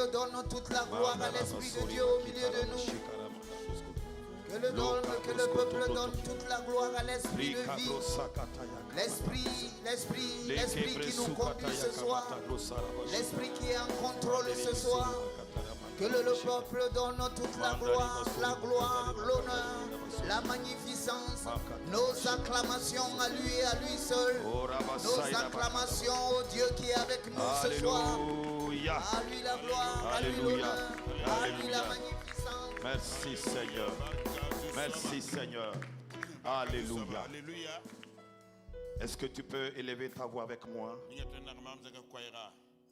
peuple donne toute la gloire à l'Esprit de Dieu au milieu de nous. Que le peuple donne toute la gloire à l'Esprit de vie. L'Esprit qui nous conduit ce soir. L'Esprit qui est en contrôle ce soir. Que le peuple donne toute la gloire, l'honneur, la magnificence, nos acclamations à lui et à lui seul. Nos acclamations au Dieu qui est avec nous ce soir. À lui la gloire, à lui l'honneur, à lui la magnificence. Merci Seigneur. Merci Seigneur. Alléluia. Est-ce que tu peux élever ta voix avec moi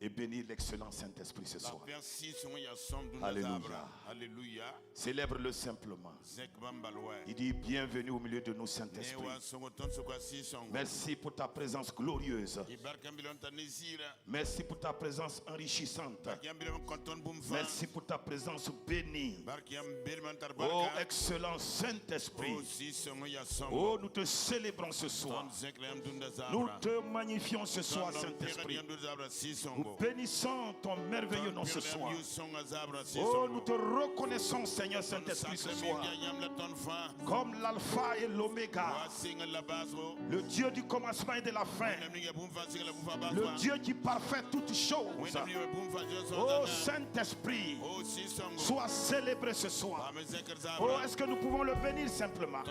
et bénir l'excellent Saint-Esprit ce soir? Alléluia. Célèbre-le simplement. Il dit bienvenue au milieu de nous, Saint-Esprit. Merci pour ta présence glorieuse. Merci pour ta présence enrichissante. Merci pour ta présence bénie. Oh excellent Saint-Esprit. Oh nous te célébrons ce soir. Nous te magnifions ce soir, Saint-Esprit. Nous bénissons ton merveilleux nom ce soir. Oh, nous te reconnaissons, Seigneur Saint-Esprit, ce soir, comme l'alpha et l'oméga, le Dieu du commencement et de la fin, le Dieu qui parfait toutes choses. Oh, Saint-Esprit, sois célébré ce soir. Oh, est-ce que nous pouvons le bénir simplement?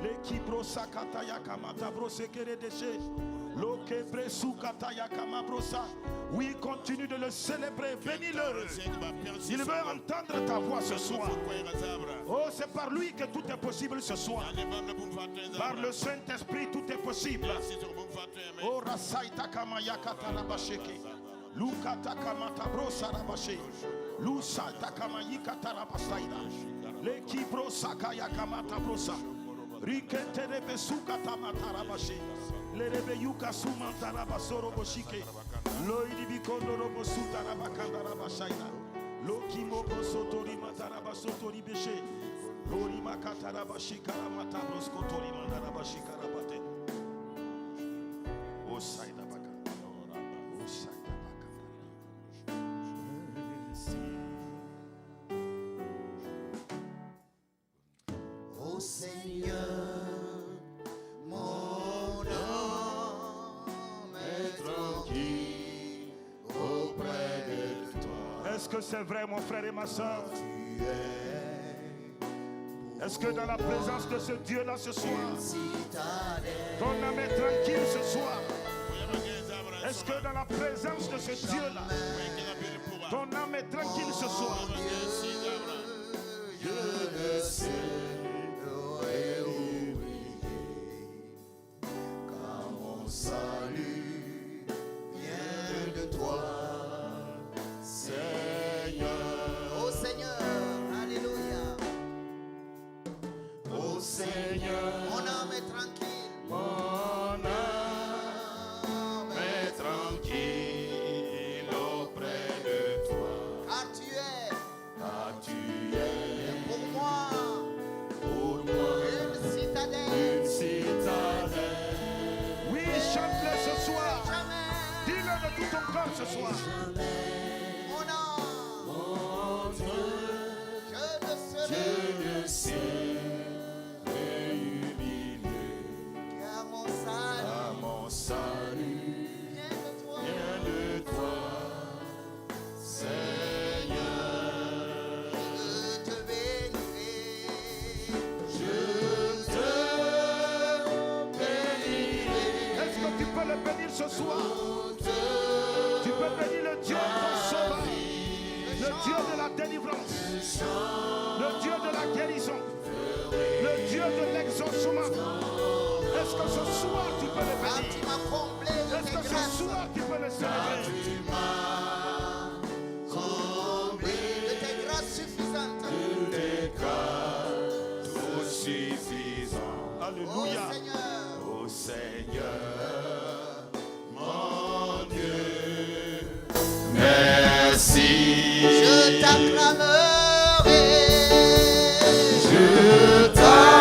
L'équipe sakataya kamata brosekere déché. Lokebre sukataya kamabrosa. Oui, continue de le célébrer, bénis-le. Il veut entendre ta voix ce soir. Oh, c'est par lui que tout est possible ce soir. Par le Saint-Esprit, tout est possible. Oh, rasaita kamaya katarabasheke. Lukata kamata brosa rabaché. Lusata kamayi katarabasaida. L'équipe sakaya kamata brosa. Rikete de besuka tamatarabashe. Le rebeyuka sumantarabasoro boshike. Loidi bikondo robosuta rabakanda rabashaina. Lokimo bosotori matarabasotori beshe. Lori makatarabashika ramataroskotori mandarabashika rabate. Osaida bakanda. Osaida bakanda. Oh Seigneur, mon âme est tranquille auprès de toi. Est-ce que c'est vrai, mon frère et ma soeur? Est-ce que dans la présence de ce Dieu-là ce soir, ton âme est tranquille ce soir? Est-ce que dans la présence de ce Dieu-là, ton âme est tranquille ce soir? Je le sais. Salut vient de toi, Seigneur. Oh Seigneur, alléluia. Oh Seigneur, mon âme est tranquille. Mon âme est tranquille auprès de toi. Car tu es pour moi une citadelle. Une citadelle. Chante-le ce soir. Dis-le de tout ton cœur ce soir. Mon Dieu, je le sais, humilié, car mon salut vient de toi, Seigneur. Je te bénirai, tu peux le bénir ce soir. Tu peux bénir le Dieu de ton sauveur, le Dieu de la délivrance, le Dieu de la guérison, le Dieu de l'exaucement. Est-ce que ce soir tu peux le bénir? Est-ce que ce soir tu peux le célébrer? Tu m'as comblé de tes grâces suffisantes. De tes grâces tout suffisantes. Alléluia. Oh Seigneur, mon Dieu, merci. Je t'acclamerai. Je t'acclamerai.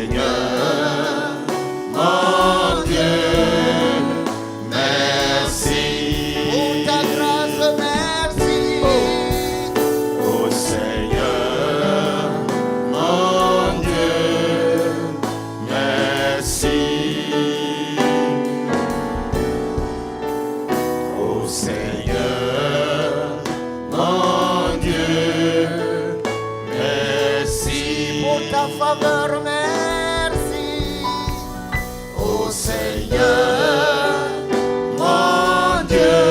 Seigneur, mon Dieu, merci. Pour ta grâce, merci. Oh Seigneur, mon Dieu, merci. Oh Seigneur, mon Dieu, merci. Pour ta faveur, merci. Oh Seigneur, mon Dieu,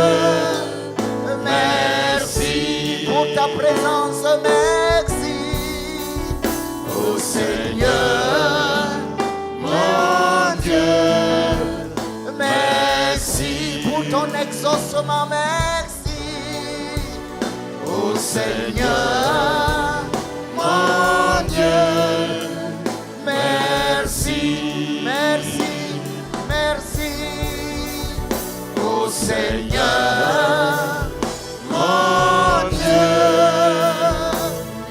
merci. Pour ta présence, merci. Oh Seigneur, mon Dieu, merci. Pour ton exaucement, merci. Oh Seigneur, mon Dieu, merci. Merci, merci. Oh Seigneur, mon Dieu,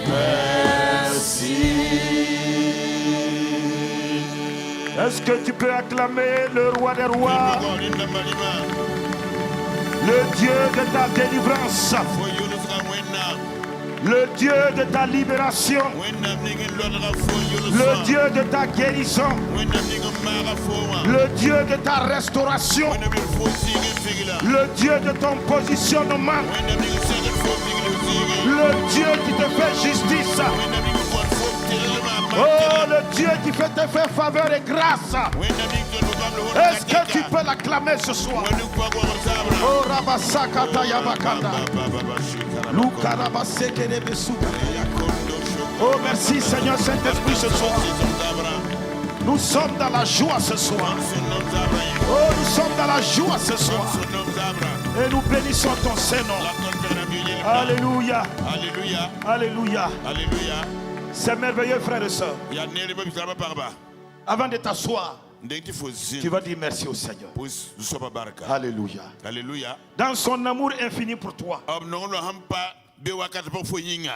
merci. Est-ce que tu peux acclamer le roi des rois, le Dieu de ta délivrance, le Dieu de ta libération, le Dieu de ta guérison, le Dieu de ta restauration, le Dieu de ton positionnement, le Dieu qui te fait justice, oh le Dieu qui fait te faire faveur et grâce. Est-ce que tu peux l'acclamer ce soir? Oh Rabasakata Yabakanda. Oh merci Seigneur Saint-Esprit ce soir. Nous sommes dans la joie ce soir. Oh nous sommes dans la joie ce soir. Et nous bénissons ton Saint-Nom. Alléluia. Alléluia. Alléluia. Alléluia. C'est merveilleux frères et sœurs. Avant de t'asseoir, tu vas dire merci au Seigneur. Alléluia. Alléluia. Dans son amour infini pour toi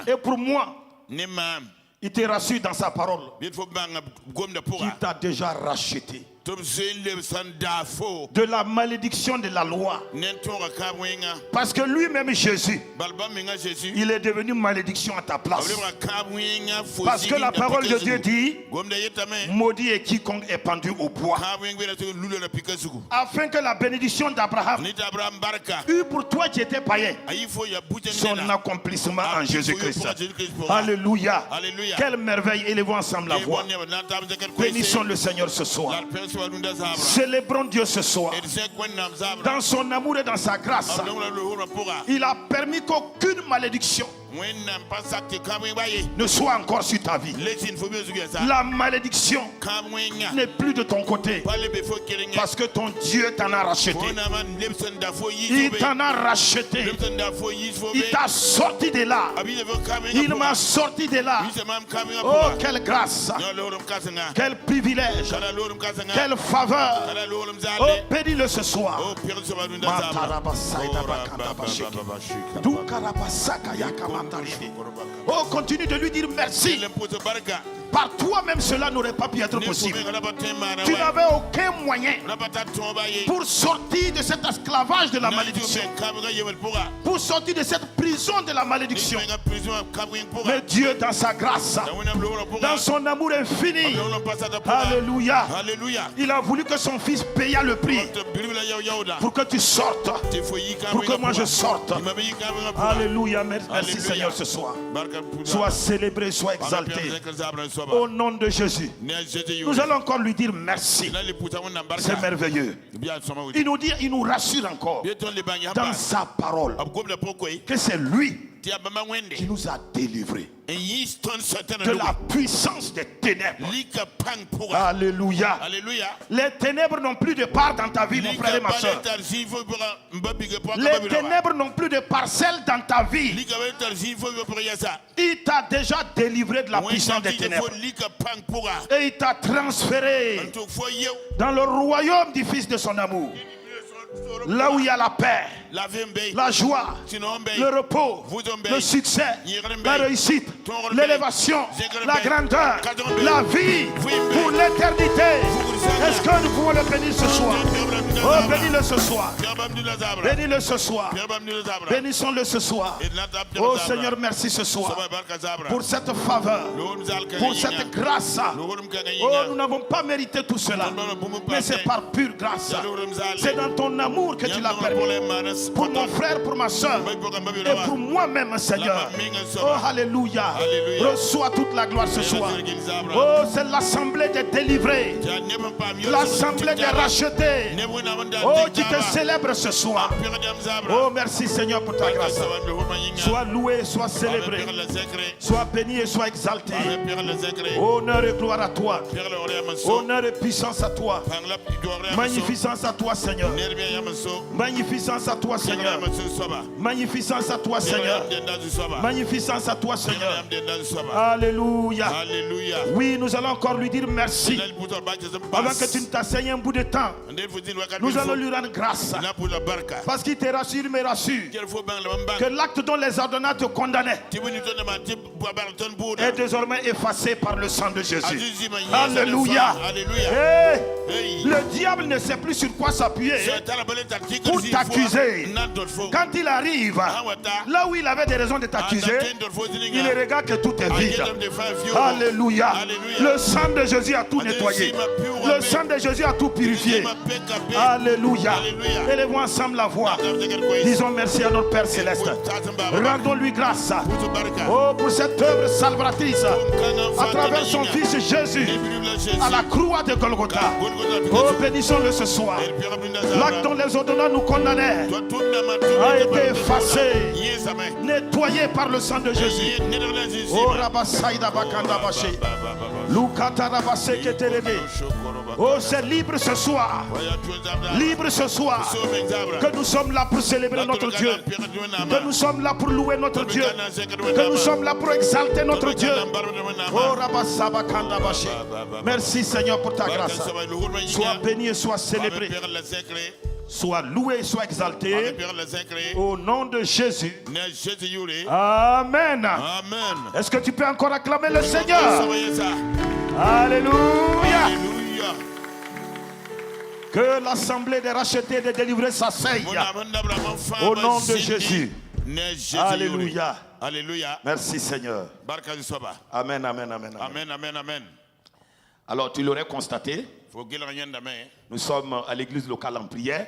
et pour moi, il te rassure dans sa parole qu'il t'a déjà racheté de la malédiction de la loi. Parce que lui-même Jésus, il est devenu malédiction à ta place. Parce que la parole de Dieu dit, maudit est quiconque est pendu au bois. Afin que la bénédiction d'Abraham eût pour toi qui étais païen son accomplissement en Jésus-Christ. Alléluia. Quelle merveille. Élevons ensemble la voix. Bénissons le Seigneur ce soir. Célébrons Dieu ce soir. Dans son amour et dans sa grâce, il a permis qu'aucune malédiction ne soit encore sur ta vie. La malédiction n'est plus de ton côté parce que ton Dieu t'en a racheté. Il t'en a racheté. Il t'a sorti de là. Il m'a sorti de là. Oh, quelle grâce, quel privilège, quelle faveur. Oh, bénis-le ce soir. Oh, continue de lui dire merci. Par toi-même, cela n'aurait pas pu être possible. Tu n'avais aucun moyen pour sortir de cet esclavage de la malédiction, pour sortir de cette prison de la malédiction. Mais Dieu, dans sa grâce, dans son amour infini, alléluia, il a voulu que son fils payât le prix pour que tu sortes, pour que moi je sorte. Alléluia, merci Seigneur ce soir. Sois célébré, sois exalté. Au nom de Jésus, nous allons encore lui dire merci. C'est merveilleux. Il nous dit, il nous rassure encore dans sa parole que c'est lui qui nous a délivrés de la puissance des ténèbres. Alléluia. Les ténèbres n'ont plus de part dans ta vie, mon frère et ma soeur. Les ténèbres n'ont plus de parcelle dans ta vie. Il t'a déjà délivré de la puissance des ténèbres. Et il t'a transféré dans le royaume du Fils de son amour. là où il y a la paix, la joie, le repos, le succès, la réussite, l'élévation, la grandeur, la vie pour l'éternité. Est-ce que nous pouvons le bénir ce soir? Oh, bénis-le ce soir. Bénis-le ce soir. Bénissons-le ce soir. Oh Seigneur, merci ce soir pour cette faveur, pour cette grâce. Oh, nous n'avons pas mérité tout cela, mais c'est par pure grâce. C'est dans ton amour que tu l'as permis. Pour mon frère, pour ma soeur et pour moi-même, Seigneur. Oh, alléluia. Reçois toute la gloire ce soir. Oh, c'est l'assemblée des délivrés, l'assemblée des rachetés. Oh, qui te célèbre ce soir. Oh, merci Seigneur pour ta grâce. Sois loué, sois célébré, sois béni et sois exalté. Honneur et gloire à toi. Honneur et puissance à toi. Magnificence à toi, Seigneur. Magnificence à toi, Seigneur. Magnificence à toi, Seigneur. Magnificence à toi, Seigneur. Alléluia. Oui, nous allons encore lui dire merci. Avant que tu ne t'asseilles un bout de temps, nous allons lui rendre grâce. Parce qu'il te rassure, mais rassure que l'acte dont les ordonnances te condamnaient est désormais effacé par le sang de Jésus. Alléluia. Hey, le diable ne sait plus sur quoi s'appuyer pour t'accuser. Quand il arrive là où il avait des raisons de t'accuser, il regarde que tout est vide. Alléluia. Le sang de Jésus a tout nettoyé. Le sang de Jésus a tout purifié. Alléluia. Élevons ensemble la voix. Disons merci à notre Père Céleste. Rendons-lui grâce. Oh, pour cette œuvre salvatrice à travers son Fils Jésus à la croix de Golgotha. Oh, bénissons-le ce soir. L'acte dont les ordonnances nous condamnaient a été effacé, nettoyé par le sang de Jésus. Oh, Rabasaïda Bakanda Baché. Lukata Rabase Ketelebe. Oh, c'est libre ce soir. Libre ce soir. Que nous sommes là pour célébrer notre Dieu. Que nous sommes là pour louer notre Dieu. Que nous sommes là pour exalter notre Dieu. Oh, Rabasaba Kanda Baché. Merci Seigneur pour ta grâce. Sois béni et sois célébré. Sois loué et sois exalté. Au nom de Jésus. Amen. Est-ce que tu peux encore acclamer le Seigneur? Alléluia. Que l'assemblée des rachetés et des délivrés s'asseye. Au nom de Jésus. Alléluia. Merci Seigneur. Amen, amen, amen. Amen. Alors tu l'aurais constaté, nous sommes à l'église locale en prière.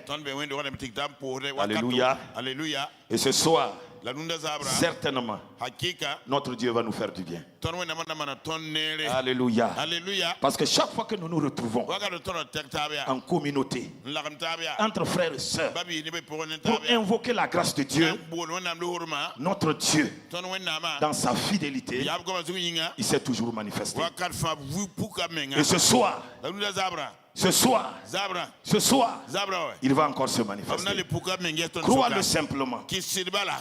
Alléluia. Et ce soir, certainement, notre Dieu va nous faire du bien. Alléluia. Parce que chaque fois que nous nous retrouvons en communauté, entre frères et sœurs, pour invoquer la grâce de Dieu, notre Dieu, dans sa fidélité, il s'est toujours manifesté. Et ce soir, il va encore se manifester. Crois-le simplement.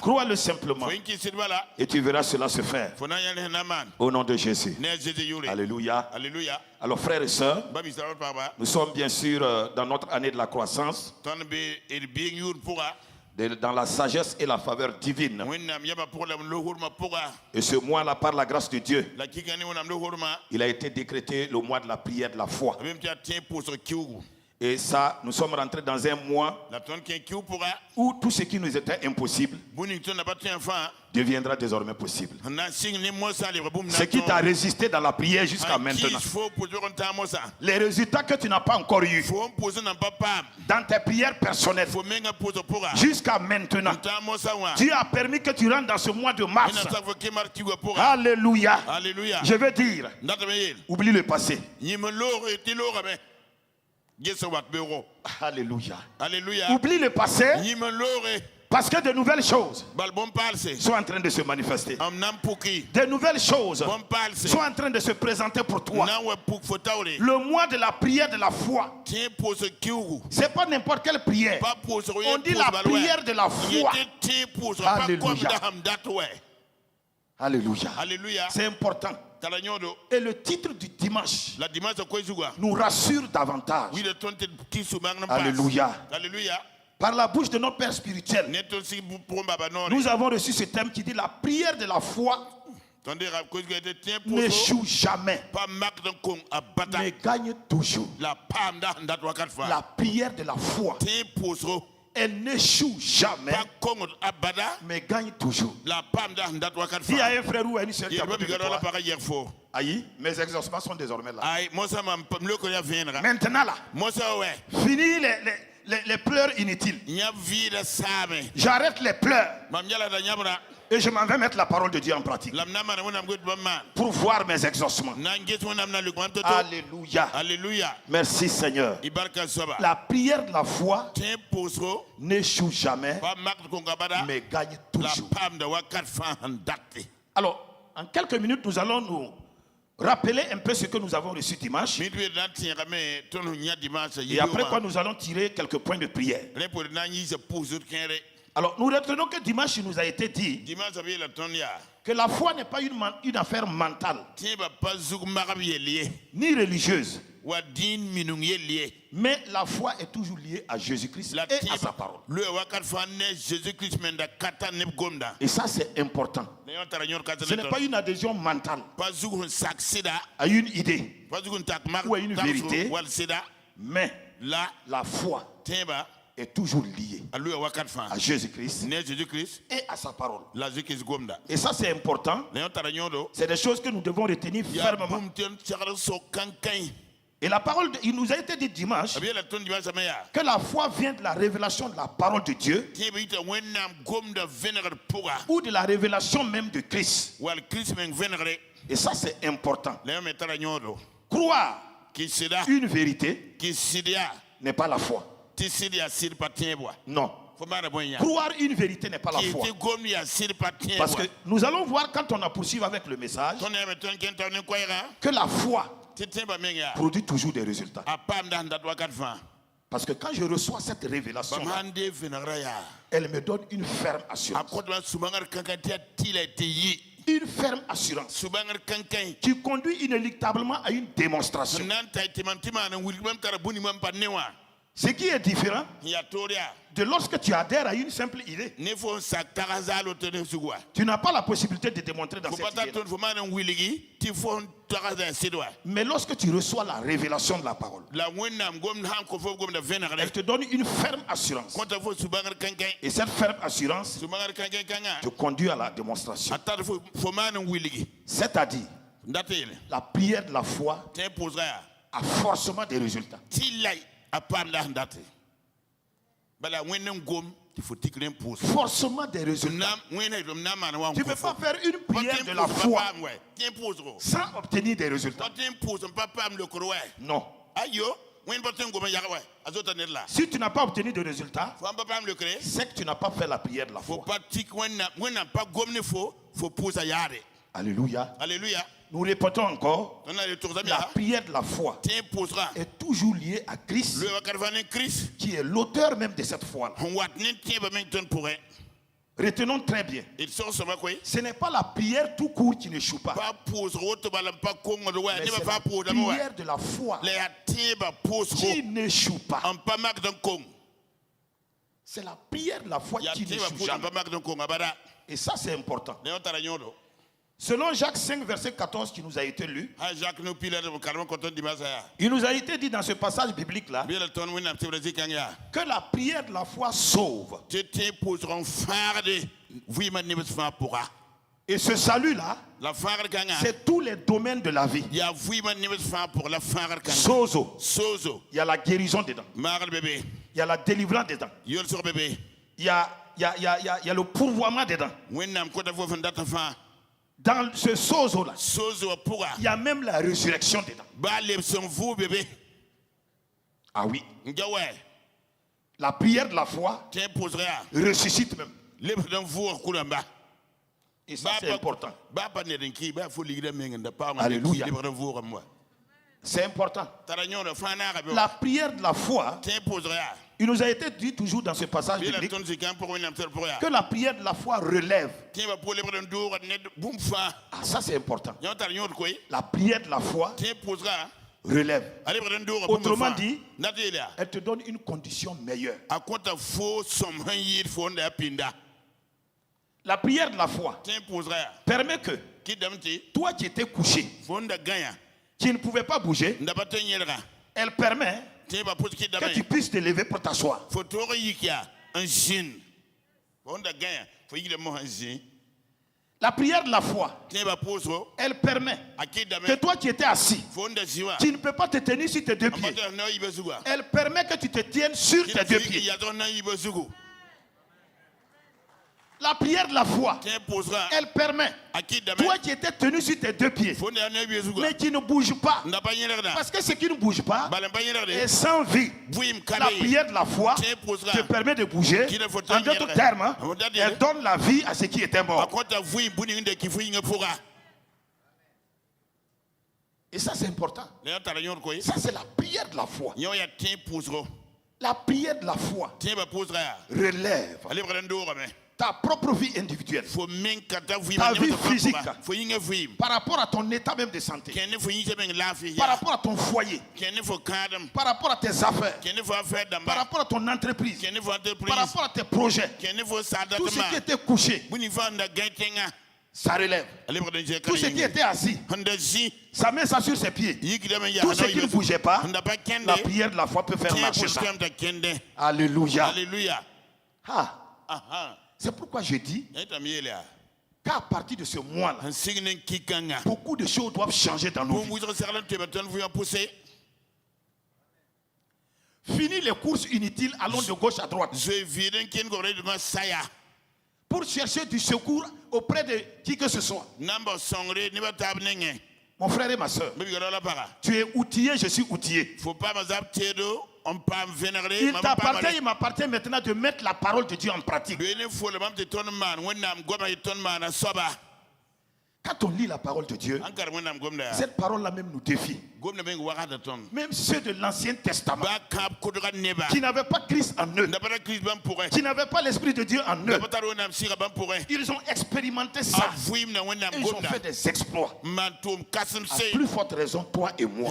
Crois-le simplement. Et tu verras cela se faire. Au nom de Jésus. Alléluia. Alors frères et sœurs, nous sommes bien sûr dans notre année de la croissance, dans la sagesse et la faveur divine. Et ce mois-là, par la grâce de Dieu, il a été décrété le mois de la prière de la foi. Et ça, nous sommes rentrés dans un mois où tout ce qui nous était impossible deviendra désormais possible. Ce qui t'a résisté dans la prière jusqu'à maintenant, les résultats que tu n'as pas encore eu dans tes prières personnelles jusqu'à maintenant, Dieu a permis que tu rentres dans ce mois de mars. Alléluia. Je veux dire, oublie le passé. Alléluia. Oublie le passé. Parce que de nouvelles choses sont en train de se manifester. De nouvelles choses sont en train de se présenter pour toi. Le mois de la prière de la foi, c'est pas n'importe quelle prière. On dit la prière de la foi. Alléluia. Alléluia. C'est important. Et le titre du dimanche nous rassure davantage. Alléluia. Par la bouche de notre Père spirituel, nous avons reçu ce thème qui dit la prière de la foi n'échoue jamais, mais gagne toujours. La prière de la foi, elle n'échoue jamais, mais gagne toujours. Dis à un frère ou à une soeur qui a besoin de toi, aïe, mes exaucements sont désormais là. Maintenant là, fini les pleurs inutiles. J'arrête les pleurs. Et je m'en vais mettre la parole de Dieu en pratique pour voir mes exaucements. Alléluia. Alléluia. Merci Seigneur. La prière de la foi n'échoue jamais, mais gagne toujours. Alors, en quelques minutes, nous allons nous rappeler un peu ce que nous avons reçu dimanche. Et après quoi, nous allons tirer quelques points de prière. Alors, nous retenons que dimanche, il nous a été dit que la foi n'est pas une affaire mentale, ni religieuse, mais la foi est toujours liée à Jésus-Christ et à sa parole. Et ça, c'est important. Ce n'est pas une adhésion mentale à une idée ou à une vérité, mais la foi est toujours lié à Jésus-Christ et à sa parole. Et ça, c'est important. C'est des choses que nous devons retenir fermement. Et la parole, il nous a été dit dimanche que la foi vient de la révélation de la parole de Dieu ou de la révélation même de Christ. Et ça, c'est important. Croire une vérité n'est pas la foi. Non. Croire une vérité n'est pas la foi. Parce que nous allons voir quand on a poursuivi avec le message que la foi produit toujours des résultats. Parce que quand je reçois cette révélation, elle me donne une ferme assurance. Une ferme assurance qui conduit inéluctablement à une démonstration. Ce qui est différent de lorsque tu adhères à une simple idée. Tu n'as pas la possibilité de démontrer dans cette idée. Mais lorsque tu reçois la révélation de la parole, elle te donne une ferme assurance. Et cette ferme assurance te conduit à la démonstration. C'est-à-dire, la prière de la foi a forcément des résultats. Forcément des résultats. Tu ne peux pas faire une prière de la foi sans obtenir des résultats. Non. Si tu n'as pas obtenu de résultats, c'est que tu n'as pas fait la prière de la foi. Alléluia. Alléluia. Nous répétons encore, la prière de la foi est toujours liée à Christ, qui est l'auteur même de cette foi. Retenons très bien, ce n'est pas la prière tout court qui n'échoue pas, mais c'est la prière de la foi qui n'échoue pas. C'est la prière de la foi qui n'échoue jamais. Et ça, c'est important. Selon Jacques 5, verset 14 qui nous a été lu, il nous a été dit dans ce passage biblique-là que la prière de la foi sauve. Et ce salut-là, c'est tous les domaines de la vie. Sozo. Il y a la guérison dedans. Il y a la délivrance dedans. Il y a le pourvoiement dedans. Dans ce sozo-là, il y a même la résurrection dedans. Ah oui. La prière de la foi ressuscite même. Et ça, c'est important. Alléluia. C'est important. La prière de la foi, il nous a été dit toujours dans ce passage biblique que la prière de la foi relève. Ah, ça c'est important. La prière de la foi relève. Autrement dit, elle te donne une condition meilleure. La prière de la foi permet que toi qui étais couché, qui ne pouvais pas bouger, elle permet que tu puisses te lever pour t'asseoir. La prière de la foi, elle permet que toi qui étais assis, tu ne peux pas te tenir sur tes deux pieds. Elle permet que tu te tiennes sur tes deux pieds. La prière de la foi, elle permet, toi qui étais tenu sur tes deux pieds, mais qui ne bouge pas, parce que ce qui ne bouge pas est sans vie. La prière de la foi te permet de bouger. En d'autres termes, elle donne la vie à ce qui était mort. Et ça c'est important. Ça c'est la prière de la foi. La prière de la foi relève ta propre vie individuelle, ta vie physique, par rapport à ton état même de santé, par rapport à ton foyer, par rapport à tes affaires, par rapport à ton entreprise, par rapport à tes projets, tout ce qui était couché, ça relève. Tout ce qui était assis, ça met ça sur ses pieds. Tout ce qui ne bougeait pas, la prière de la foi peut faire marcher ça. Alléluia. C'est pourquoi je dis qu'à partir de ce mois-là, beaucoup de choses doivent changer dans nos vies. Fini les courses inutiles, allons de gauche à droite. Pour chercher du secours auprès de qui que ce soit. Mon frère et ma soeur, tu es outillé, je suis outillé. Il m'appartient maintenant de mettre la parole de Dieu en pratique. Quand on lit la parole de Dieu, cette parole-là même nous défie. Même ceux de l'Ancien Testament qui n'avaient pas Christ en eux, qui n'avaient pas l'Esprit de Dieu en eux, ils ont expérimenté ça. Et ils ont fait des exploits. À plus forte raison, toi et moi.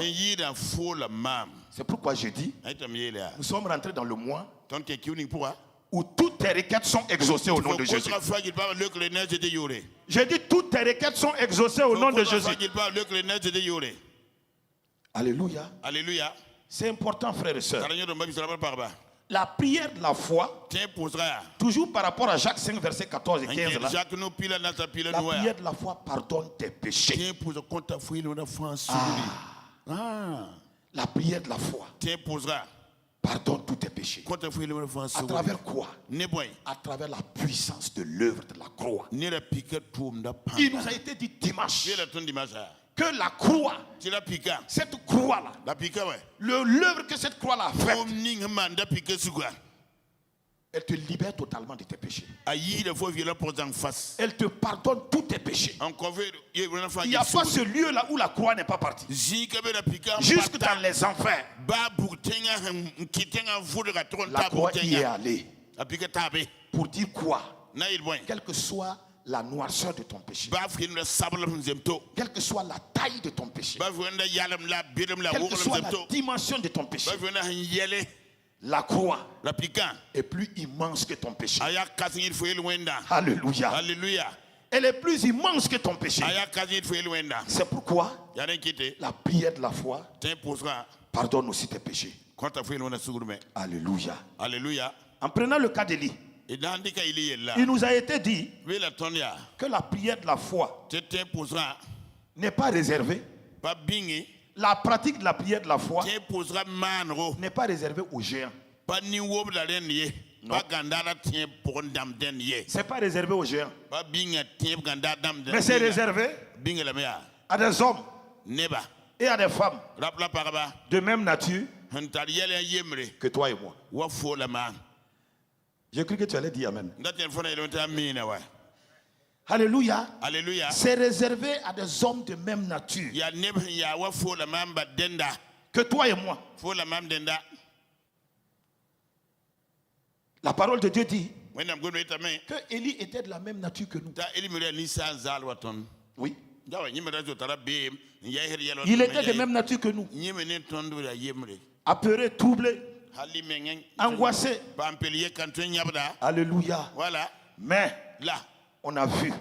C'est pourquoi je dis, nous sommes rentrés dans le mois où toutes tes requêtes sont exaucées au nom de Jésus. J'ai dit toutes tes requêtes sont exaucées au nom de Jésus. Alléluia. Alléluia. C'est important, frères et sœurs. La prière de la foi, toujours par rapport à Jacques 5, verset 14 et 15, là, la prière de la foi pardonne tes péchés. La prière de la foi pardonne tous tes péchés. À travers quoi? À travers la puissance de l'œuvre de la croix. Il nous a été dit dimanche que la croix, cette croix-là, l'œuvre que cette croix-là a faite, elle te libère totalement de tes péchés. Elle te pardonne tous tes péchés. Il n'y a pas ce lieu-là où la croix n'est pas partie. Jusque dans les enfers, la croix y est allée. Pour dire quoi? Quelle que soit la noirceur de ton péché, quelle que soit la taille de ton péché, quelle que soit la dimension de ton péché, la croix est plus immense que ton péché. Alléluia. Alléluia. Elle est plus immense que ton péché. C'est pourquoi la prière de la foi pardonne aussi tes péchés. Alléluia. Alléluia. En prenant le cas d'Élie, il nous a été dit que la prière de la foi n'est pas réservée. La pratique de la prière de la foi n'est pas réservée aux géants. Non. C'est pas réservé aux géants. Mais c'est réservé à des hommes et à des femmes de même nature que toi et moi. J'ai cru que tu allais dire amen. Alléluia. Alléluia. C'est réservé à des hommes de même nature que toi et moi. La parole de Dieu dit que Élie était de la même nature que nous. Oui. Il était de même nature que nous. Apeuré, troublé, angoissé. Alléluia. Voilà. Mais là, on a vu,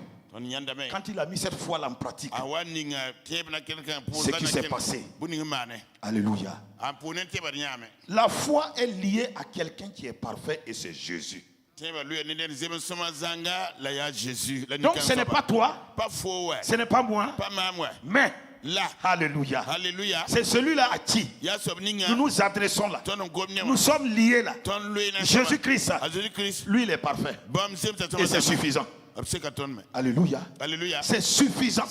quand il a mis cette foi-là en pratique, ce qui s'est passé. Alléluia. La foi est liée à quelqu'un qui est parfait et c'est Jésus. Donc ce n'est pas toi, ce n'est pas moi, mais là, alléluia, alléluia, c'est celui-là à qui nous nous adressons là. Nous sommes liés là. Jésus-Christ, lui il est parfait et c'est suffisant. Alléluia, alléluia, c'est suffisant.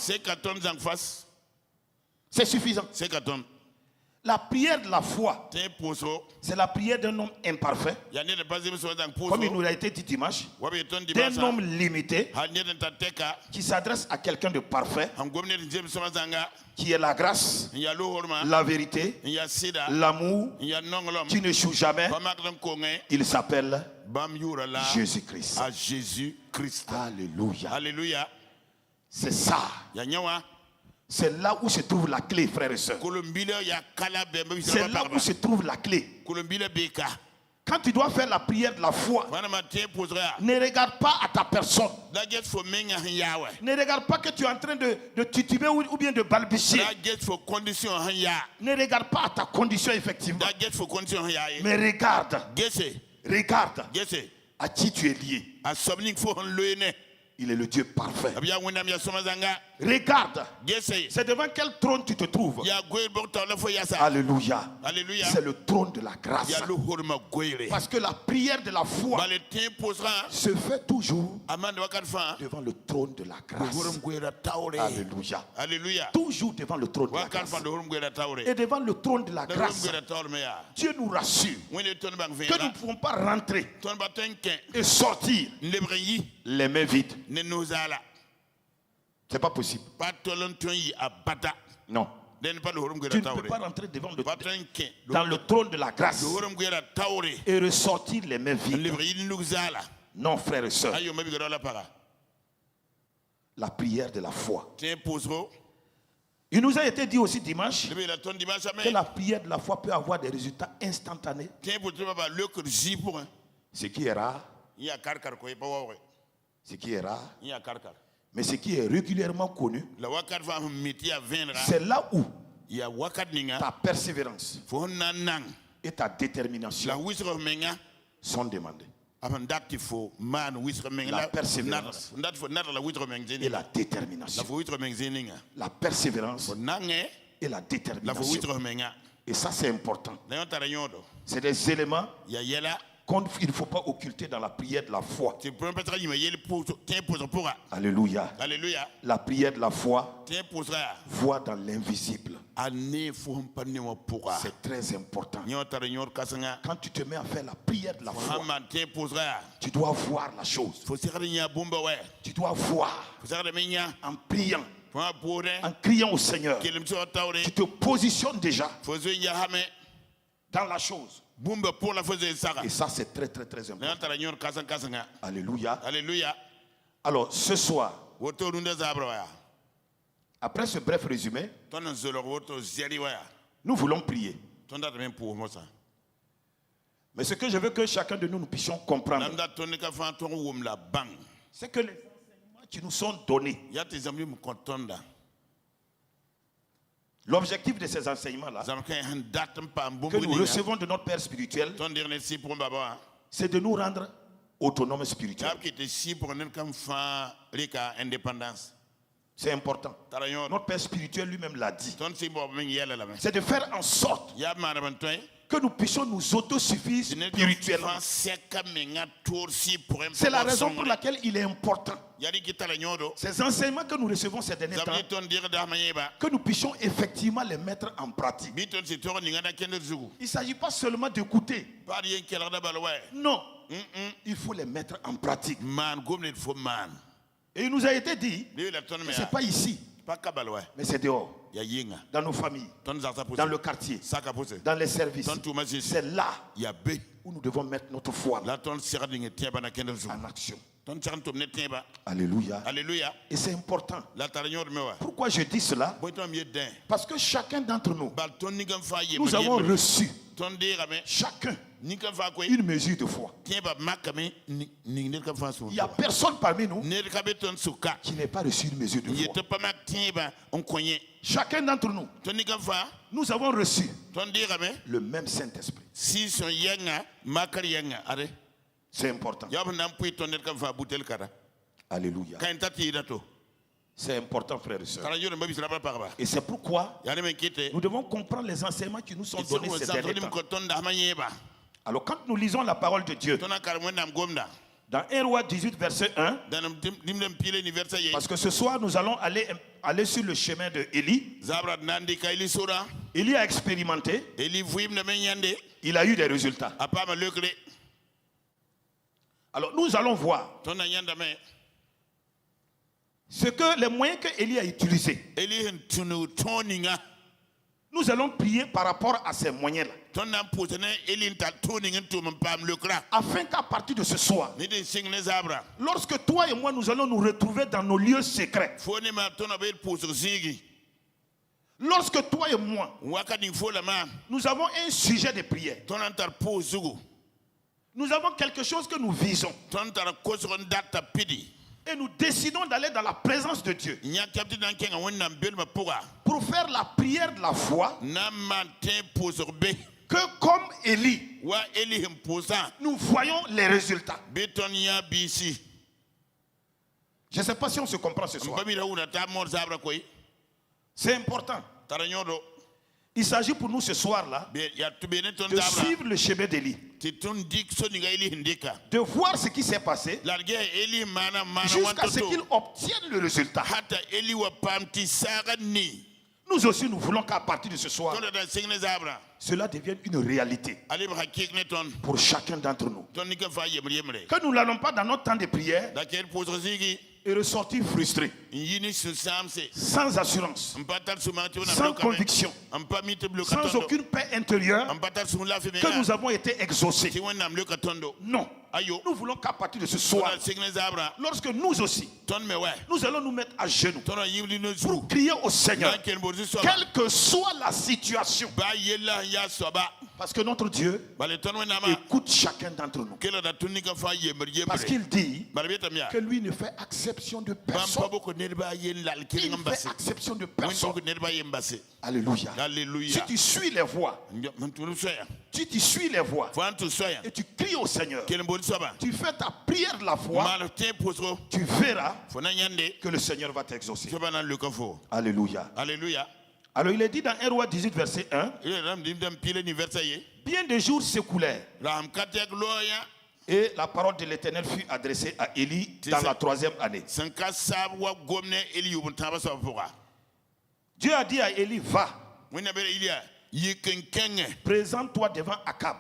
C'est suffisant. La prière de la foi, c'est la prière d'un homme imparfait, comme il nous a été dit dimanche, d'un homme limité, qui s'adresse à quelqu'un de parfait, qui est la grâce, la vérité, l'amour, qui n'échoue jamais. Il s'appelle Jésus-Christ. Alléluia. Alléluia. C'est ça. C'est là où se trouve la clé, frères et sœurs. C'est là où se trouve la clé. Quand tu dois faire la prière de la foi, ne regarde pas à ta personne. Ne regarde pas que tu es en train de tituber ou bien de balbutier. Ne regarde pas à ta condition, effectivement. Mais regarde. Regarde à qui tu es lié. Il est le Dieu parfait. Regarde, c'est devant quel trône tu te trouves. Alléluia. Alléluia. C'est le trône de la grâce. Parce que la prière de la foi se fait toujours devant le trône de la grâce. Alléluia. Alléluia. Toujours devant le trône de la grâce. Et devant le trône de la grâce, Dieu nous rassure que nous ne pouvons pas rentrer et sortir les mains vides. C'est pas possible. Non. Tu ne peux pas rentrer dans le trône de la grâce et ressortir les mains vides. Non, frères et sœurs. La prière de la foi. Il nous a été dit aussi dimanche que la prière de la foi peut avoir des résultats instantanés. Ce qui est rare. Ce qui est rare. Mais ce qui est régulièrement connu, c'est là où ta persévérance et ta détermination sont demandées. La persévérance et la détermination. La persévérance et la détermination. Et ça, c'est important. C'est des éléments qu'il ne faut pas occulter dans la prière de la foi. Alléluia. Alléluia. La prière de la foi voit dans l'invisible. C'est très important. Quand tu te mets à faire la prière de la foi, tu dois voir la chose. Tu dois voir en priant. En criant au Seigneur, tu te positionnes déjà dans la chose. Et ça, c'est très, très, très important. Alléluia. Alléluia. Alors, ce soir, après ce bref résumé, nous voulons prier. Mais ce que je veux que chacun de nous puissions comprendre, c'est que les enseignements qui nous sont donnés, l'objectif de ces enseignements-là, que nous recevons de notre Père spirituel, c'est de nous rendre autonomes spirituellement. C'est important. Notre Père spirituel lui-même l'a dit. C'est de faire en sorte que nous puissions nous autosuffire spirituellement. C'est la raison pour laquelle il est important. Ces enseignements que nous recevons ces derniers temps, que nous puissions effectivement les mettre en pratique. Il ne s'agit pas seulement d'écouter. Non. Il faut les mettre en pratique. Et il nous a été dit que ce n'est pas ici, mais c'est dehors. Dans nos familles, dans le quartier, dans les services. C'est là où nous devons mettre notre foi en action. Alléluia. Alléluia. Et c'est important. La tarignon me wa. Pourquoi je dis cela? Boiton mieux d'un. Parce que chacun d'entre nous, Bal ton nigam faye. nous avons reçu ton dirame. chacun Nika fa quoi? une mesure de foi. Tiens ba makame ni nika fa son. Il n'y a personne parmi nous Ne kabe ton suka. qui n'ait pas reçu une mesure de Il foi. était pas mak tiens ba on connaît. Chacun d'entre nous, Ton nika fa. nous avons reçu Ton dirame. le même Saint-Esprit. Si son yenga makar yenga are. C'est important. Yab nam pui ton nika fa boutel kara. Alléluia. Quand tati dato. C'est important, frères et sœurs. Tarignon me bisla pas parba. Et c'est pourquoi Yane me quitte. nous devons comprendre les enseignements qui nous sont donnés ces derniers temps. Alors quand nous lisons la parole de Dieu, dans 1 Roi 18, verset 1, parce que ce soir nous allons aller sur le chemin de Élie. Élie a expérimenté, il a eu des résultats. Alors nous allons voir ce que les moyens que Élie a utilisés. Nous allons prier par rapport à ces moyens-là. Afin qu'à partir de ce soir, lorsque toi et moi nous allons nous retrouver dans nos lieux secrets, lorsque toi et moi nous avons un sujet de prière, nous avons quelque chose que nous visons, et nous décidons d'aller dans la présence de Dieu pour faire la prière de la foi, que comme Élie, nous voyons les résultats. Je ne sais pas si on se comprend ce soir. C'est important. Il s'agit pour nous ce soir-là de suivre le chemin d'Élie, de voir ce qui s'est passé jusqu'à ce qu'il obtienne le résultat. Nous aussi, nous voulons qu'à partir de ce soir, cela devienne une réalité pour chacun d'entre nous. Que nous n'allons pas dans notre temps de prière et ressortir frustrés, sans assurance, sans conviction, sans aucune paix intérieure, que nous avons été exaucés. Non. Nous voulons qu'à partir de ce soir, lorsque nous aussi, nous allons nous mettre à genoux pour crier au Seigneur, quelle que soit la situation. Parce que notre Dieu écoute chacun d'entre nous. Parce qu'il dit que lui ne fait exception de personne. Il ne fait exception de personne. Alléluia. Si tu suis les voies, et tu cries au Seigneur, tu fais ta prière de la foi, tu verras que le Seigneur va t'exaucer. Alléluia. Alléluia. Alors il est dit dans 1 Roi 18 verset 1, bien des jours s'écoulèrent et la parole de l'Éternel fut adressée à Élie dans la 3e année. Dieu a dit à Élie, va, présente-toi devant Akab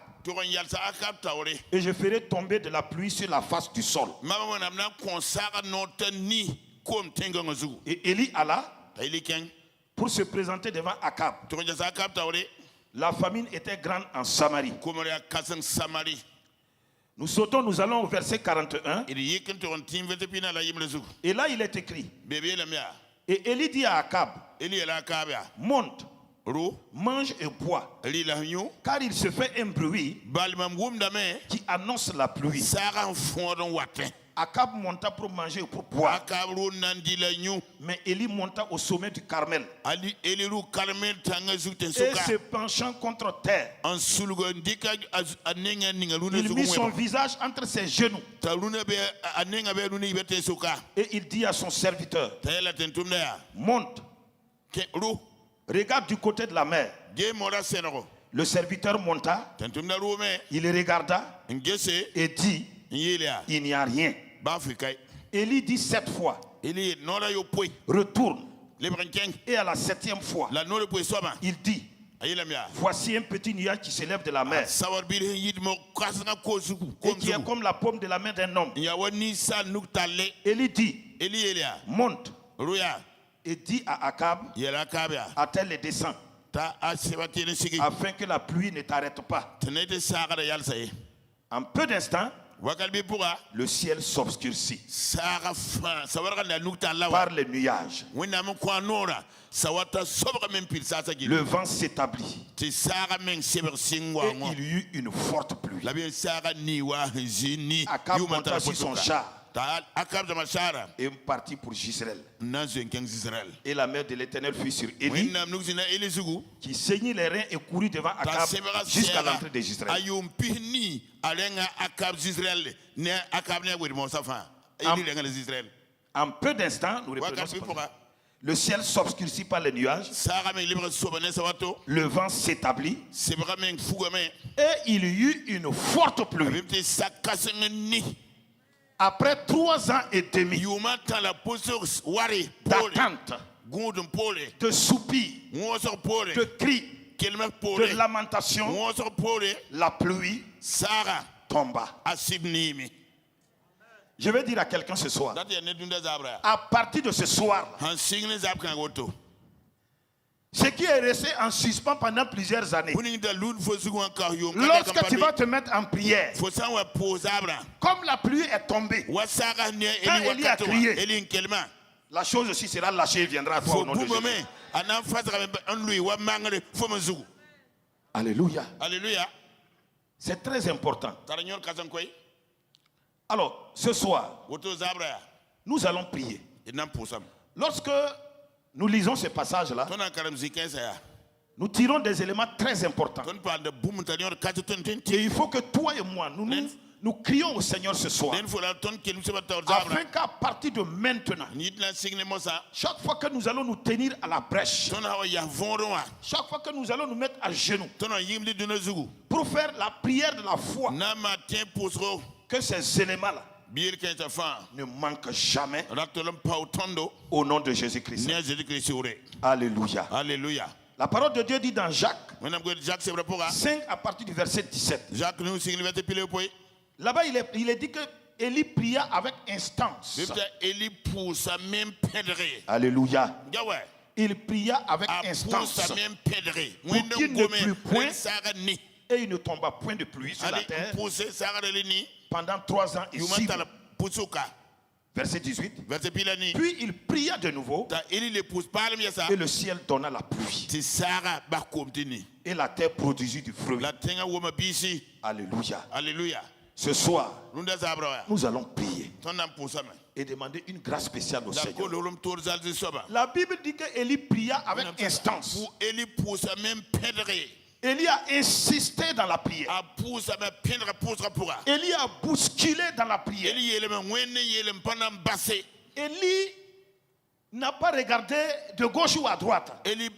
et je ferai tomber de la pluie sur la face du sol. Et Élie alla pour se présenter devant Akab. La famine était grande en Samarie. Nous sautons, nous allons au verset 41. Et là il est écrit, et Élie dit à Akab, monte, mange et bois, car il se fait un bruit qui annonce la pluie. Akab monta pour manger et pour boire. Mais Élie monta au sommet du Carmel. Et se penchant contre terre, il mit son visage entre ses genoux. Et il dit à son serviteur, monte, regarde du côté de la mer. Le serviteur monta, il regarda et dit, il n'y a rien. Élie dit 7 fois, retourne. Et à la 7e fois, il dit, voici un petit nuage qui s'élève de la mer et qui est comme la paume de la main d'un homme. Élie dit, monte et dit à Akab, attelle et descend, afin que la pluie ne t'arrête pas. En peu d'instants, le ciel s'obscurcit par les nuages. Le vent s'établit et il y eut une forte pluie. Akab monta sur son char et partit pour Jezreel. Et la main de l'Éternel fut sur Élie, qui saignit les reins et courut devant Akab jusqu'à l'entrée de Jezreel. En peu d'instants, nous reprenons ce passage. Le ciel s'obscurcit par les nuages. Le vent s'établit. Et il y eut une forte pluie. Après 3 ans et demi d'attente, de soupirs, de cris, de lamentations, la pluie tomba. Je vais dire à quelqu'un ce soir, à partir de ce soir, ce qui est resté en suspens pendant plusieurs années, lorsque tu vas te mettre en prière, comme la pluie est tombée, quand Élie a crié, la chose aussi sera lâchée et viendra à toi au nom de Jésus. Alléluia. C'est très important. Alors, ce soir, nous allons prier. Lorsque nous lisons ce passage-là, nous tirons des éléments très importants. Et il faut que toi et moi, nous crions au Seigneur ce soir, afin qu'à partir de maintenant, chaque fois que nous allons nous tenir à la brèche, chaque fois que nous allons nous mettre à genoux pour faire la prière de la foi, que ces éléments-là ne manquent jamais au nom de Jésus-Christ. Alléluia. La parole de Dieu dit dans Jacques 5 à partir du verset 17. Là-bas, il est dit que Élie pria avec instance. Alléluia. Il pria avec instance pour qu'il ne plût point et il ne tomba point de pluie sur la terre pendant 3 ans et 6 mois. Verset 18. Puis il pria de nouveau et le ciel donna la pluie. Et la terre produisit du fruit. Alléluia. Ce soir, nous allons prier et demander une grâce spéciale au Seigneur. La Bible dit que Élie pria avec instance. Élie a insisté dans la prière. Élie a bousculé dans la prière. Élie n'a pas regardé de gauche ou à droite. Élie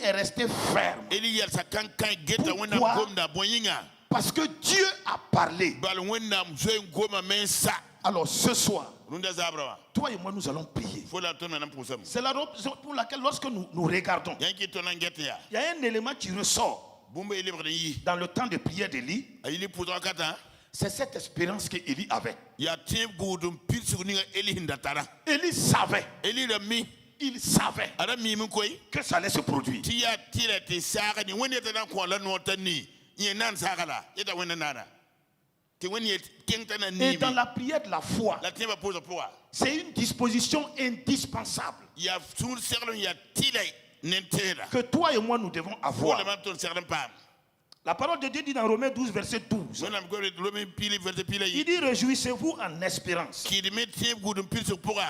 est resté ferme. Pourquoi? Parce que Dieu a parlé. Alors ce soir, toi et moi nous allons prier. C'est la raison pour laquelle lorsque nous regardons, il y a un élément qui ressort dans le temps de prière d'Élie. C'est cette espérance qu'Élie avait. Élie savait. Il savait que ça allait se produire. Et dans la prière de la foi, c'est une disposition indispensable que toi et moi nous devons avoir. La parole de Dieu dit dans Romains 12, verset 12. Il dit: réjouissez-vous en espérance.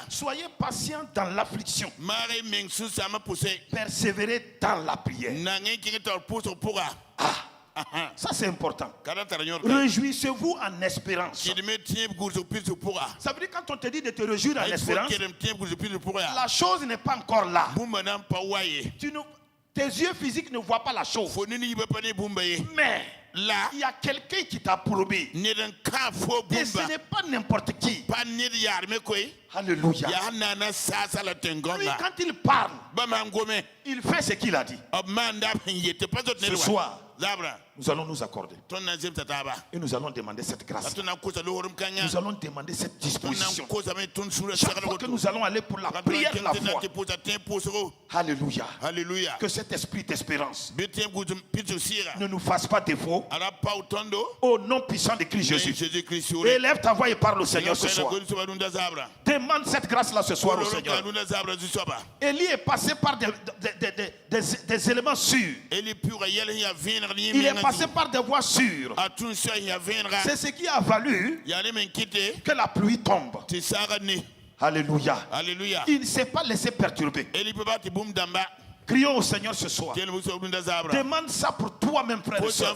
Soyez patients dans l'affliction. Persévérez dans la prière. Ça c'est important. Réjouissez-vous en espérance. Ça veut dire quand on te dit de te réjouir en espérance, la chose n'est pas encore là. Tes yeux physiques ne voient pas la chose. Mais là, il y a quelqu'un qui t'a promis. Et ce n'est pas n'importe qui. Alléluia. Lui, quand il parle, il fait ce qu'il a dit. Ce soir, nous allons nous accorder. Et nous allons demander cette grâce. Nous allons demander cette disposition. Chaque fois que nous allons aller pour la prière de la foi. Alléluia. Alléluia. Que cet esprit d'espérance ne nous fasse pas défaut. Au nom puissant de Christ Jésus. Élève ta voix et parle au Seigneur ce soir. Demande cette grâce-là ce soir au Seigneur. Élie est passé par des éléments sûrs. Il est passé par des voies sûres. C'est ce qui a valu que la pluie tombe. Alléluia. Alléluia. Il ne s'est pas laissé perturber. Crions au Seigneur ce soir. Demande ça pour toi-même, frère et soeur.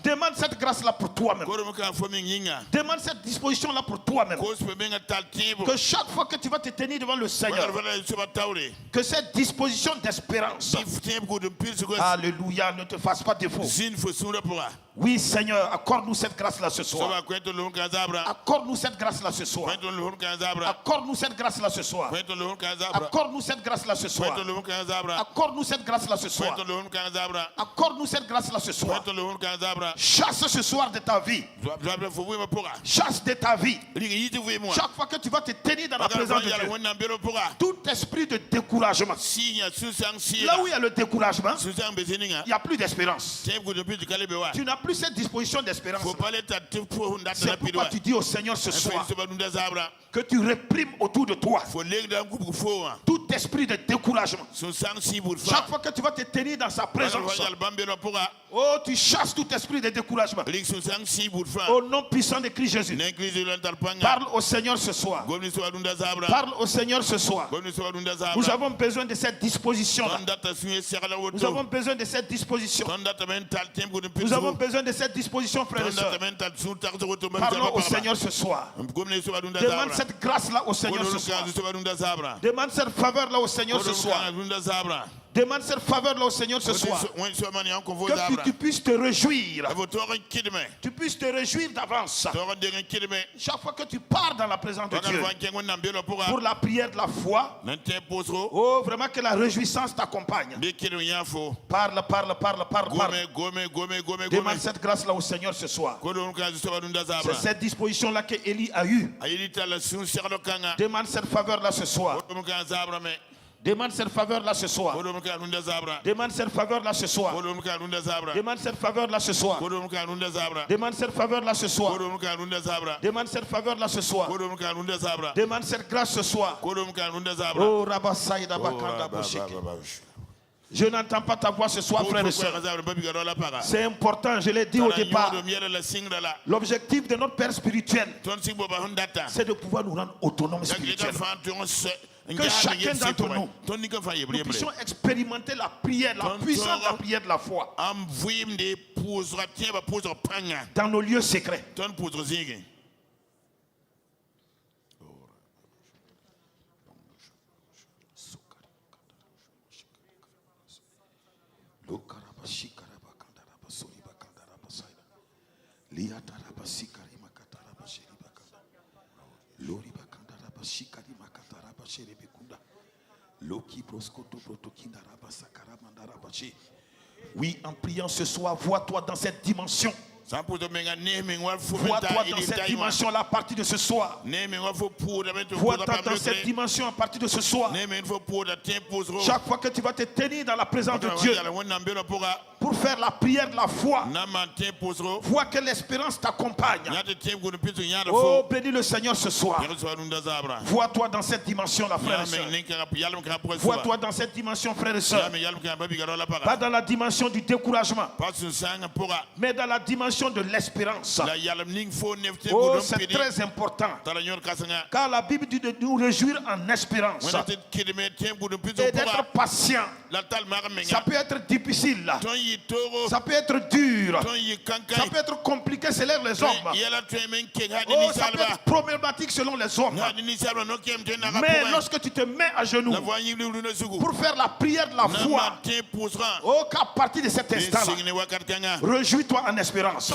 Demande cette grâce-là pour toi-même. Demande cette disposition-là pour toi-même. Que chaque fois que tu vas te tenir devant le Seigneur, que cette disposition d'espérance, alléluia, ne te fasse pas défaut. Oui, Seigneur, accorde-nous cette grâce-là ce soir. Accorde-nous cette grâce-là ce soir. Accorde-nous cette grâce-là ce soir. Accorde-nous cette grâce-là ce soir. Accorde-nous cette grâce-là ce soir. Accorde-nous cette grâce-là ce soir. Chasse ce soir de ta vie. Chasse de ta vie. Chaque fois que tu vas te tenir dans la présence de Dieu, tout esprit de découragement, là où il y a le découragement, il n'y a plus d'espérance. Tu n'as plus cette disposition d'espérance. C'est pourquoi tu dis au Seigneur ce soir que tu réprimes autour de toi tout esprit de découragement. Chaque fois que tu vas te tenir dans sa présence, oh, tu chasses tout esprit de découragement. Au nom puissant de Christ Jésus. Parle au Seigneur ce soir. Parle au Seigneur ce soir. Nous avons besoin de cette disposition-là. Nous avons besoin de cette disposition. Nous avons besoin de cette disposition, frères et sœurs. Parlons au Seigneur ce soir. Demande cette grâce-là au Seigneur ce soir. Demande cette faveur-là au Seigneur ce soir. Demande cette faveur-là au Seigneur ce soir. Que tu puisses te réjouir. Tu puisses te réjouir d'avance. Chaque fois que tu pars dans la présence de Dieu pour la prière de la foi, oh, vraiment que la réjouissance t'accompagne. Parle. Demande cette grâce-là au Seigneur ce soir. C'est cette disposition-là que Élie a eue. Demande cette faveur-là ce soir. Demande cette faveur-là ce soir. Demande cette faveur-là ce soir. Demande cette faveur-là ce soir. Demande cette faveur-là ce soir. Demande cette faveur-là ce soir. Demande cette grâce ce soir. Oh, Rabasaïda Bakanda Bosheke. Je n'entends pas ta voix ce soir, frère et soeur. C'est important, je l'ai dit au départ. L'objectif de notre Père spirituel, c'est de pouvoir nous rendre autonomes spirituellement. Que chacun d'entre nous, nous puissions expérimenter la prière, la puissance de la prière de la foi dans nos lieux secrets. Oui, en priant ce soir, vois-toi dans cette dimension. Vois-toi dans cette dimension-là à partir de ce soir. Vois-toi dans cette dimension à partir de ce soir. Chaque fois que tu vas te tenir dans la présence de Dieu pour faire la prière de la foi, vois que l'espérance t'accompagne. Oh, bénis le Seigneur ce soir. Vois-toi dans cette dimension-là, frère et soeur. Vois-toi dans cette dimension, frère et soeur. Pas dans la dimension du découragement, mais dans la dimension de l'espérance. Oh, c'est très important. Car la Bible dit de nous réjouir en espérance et d'être patient Ça peut être difficile. Ça peut être dur. Ça peut être compliqué selon les hommes. Oh, ça peut être problématique selon les hommes. Mais lorsque tu te mets à genoux pour faire la prière de la foi, oh, qu'à partir de cet instant-là, réjouis-toi en espérance.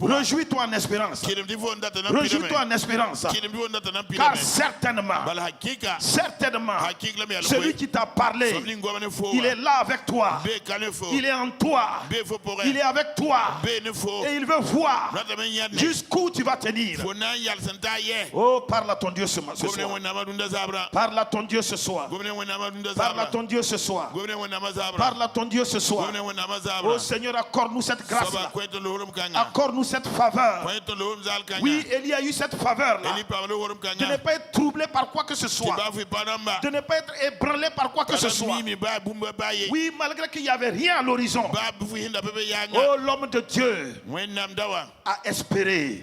Réjouis-toi en espérance. Réjouis-toi en espérance. Car certainement, celui qui t'a parlé, il est là avec toi. Il est en toi. Il est avec toi. Et il veut voir jusqu'où tu vas tenir. Oh, parle à ton Dieu ce soir. Parle à ton Dieu ce soir. Parle à ton Dieu ce soir. Parle à ton Dieu ce soir. Oh Seigneur, accorde-nous cette grâce-là. Accorde-nous cette faveur. Oui, Élie a eu cette faveur-là. De ne pas être troublé par quoi que ce soit. De ne pas être ébranlé par quoi que ce soit. Oui, malgré qu'il n'y avait rien à l'horizon. Oh, l'homme de Dieu a espéré.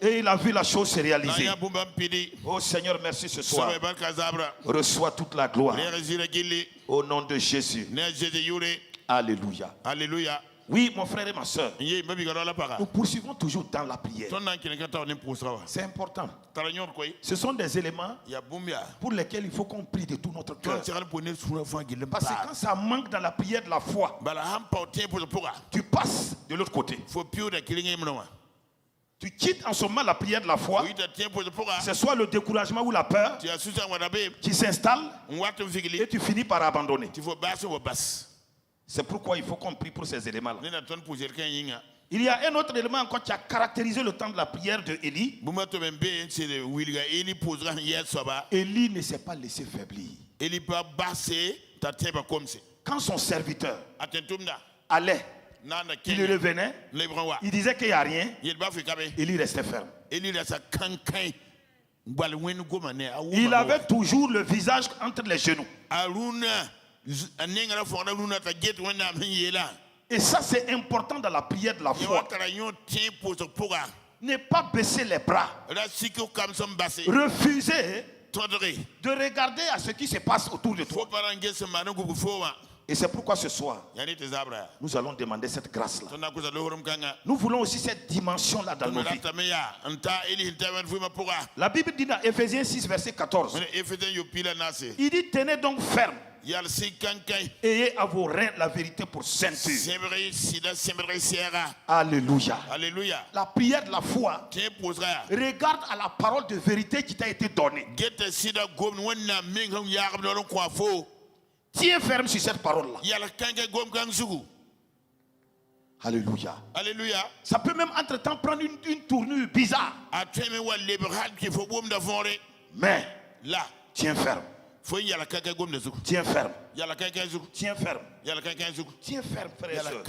Et il a vu la chose se réaliser. Oh Seigneur, merci ce soir. Reçois toute la gloire. Au nom de Jésus. Alléluia. Alléluia. Oui, mon frère et ma soeur, nous poursuivons toujours dans la prière. C'est important. Ce sont des éléments pour lesquels il faut qu'on prie de tout notre cœur. Parce que quand ça manque dans la prière de la foi, tu passes de l'autre côté. Tu quittes en ce moment la prière de la foi. C'est soit le découragement ou la peur qui s'installe et tu finis par abandonner. C'est pourquoi il faut qu'on prie pour ces éléments-là. Il y a un autre élément encore qui a caractérisé le temps de la prière de Élie. Élie ne s'est pas laissé faiblir. Quand son serviteur allait, il revenait, il disait qu'il n'y a rien, Élie restait ferme. Il avait toujours le visage entre les genoux. Et ça, c'est important dans la prière de la foi. Ne pas baisser les bras. Refuser de regarder à ce qui se passe autour de toi. Et c'est pourquoi ce soir, nous allons demander cette grâce-là. Nous voulons aussi cette dimension-là dans nos vies. La Bible dit dans Ephésiens 6, verset 14, il dit, tenez donc ferme. Ayez à vos reins la vérité pour ceinture. Alléluia. Alléluia. La prière de la foi regarde à la parole de vérité qui t'a été donnée. Tiens ferme sur cette parole-là. Alléluia. Alléluia. Ça peut même entre-temps prendre une tournure bizarre. Mais là, tiens ferme. Tiens ferme. Tiens ferme. Tiens ferme, frère et soeur.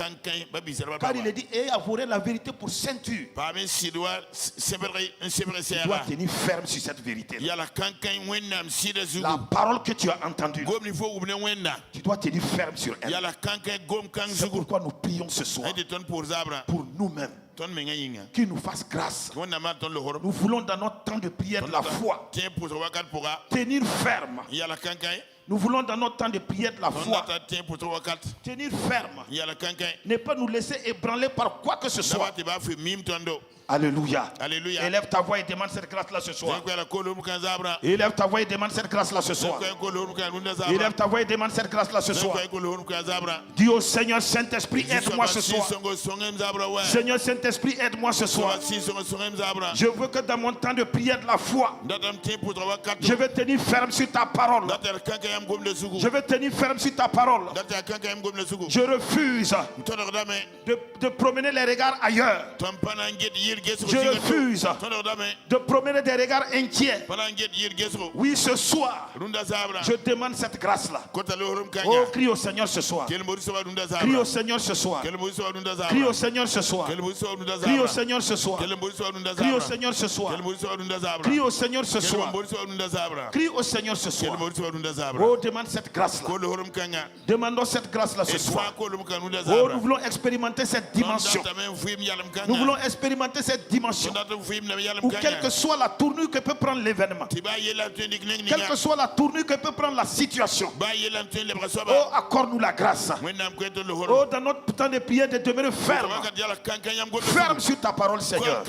Car il est dit, et avouez la vérité pour ceinture. Tu dois tenir ferme sur cette vérité. La parole que tu as entendue, tu dois tenir ferme sur elle. C'est pourquoi nous prions ce soir pour nous-mêmes. Qu'il nous fasse grâce. Nous voulons dans notre temps de prière de la foi tenir ferme. Nous voulons dans notre temps de prière de la foi tenir ferme. Ne pas nous laisser ébranler par quoi que ce soit. Alléluia. Alléluia. Élève ta voix et demande cette grâce-là ce soir. Élève ta voix et demande cette grâce-là ce soir. Élève ta voix et demande cette grâce-là ce soir. Dis au Seigneur Saint-Esprit, aide-moi ce soir. Seigneur Saint-Esprit, aide-moi ce soir. Je veux que dans mon temps de prière de la foi, je vais tenir ferme sur ta parole. Je vais tenir ferme sur ta parole. Je refuse de promener les regards ailleurs. Je refuse de promener des regards inquiets. Oui, ce soir, je demande cette grâce-là. Oh, crie au Seigneur ce soir. Crie au Seigneur ce soir. Crie au Seigneur ce soir. Crie au Seigneur ce soir. Crie au Seigneur ce soir. Crie au Seigneur ce soir. Crie au Seigneur ce soir. Crie au Seigneur ce soir. Oh, demande cette grâce-là. Demandons cette grâce-là ce soir. Oh, nous voulons expérimenter cette dimension. Nous voulons expérimenter cette dimension. Où quelle que soit la tournure que peut prendre l'événement, quelle que soit la tournure que peut prendre la situation, oh, accorde-nous la grâce. Oh, dans notre temps de prière, de demeurer ferme. Ferme sur ta parole, Seigneur.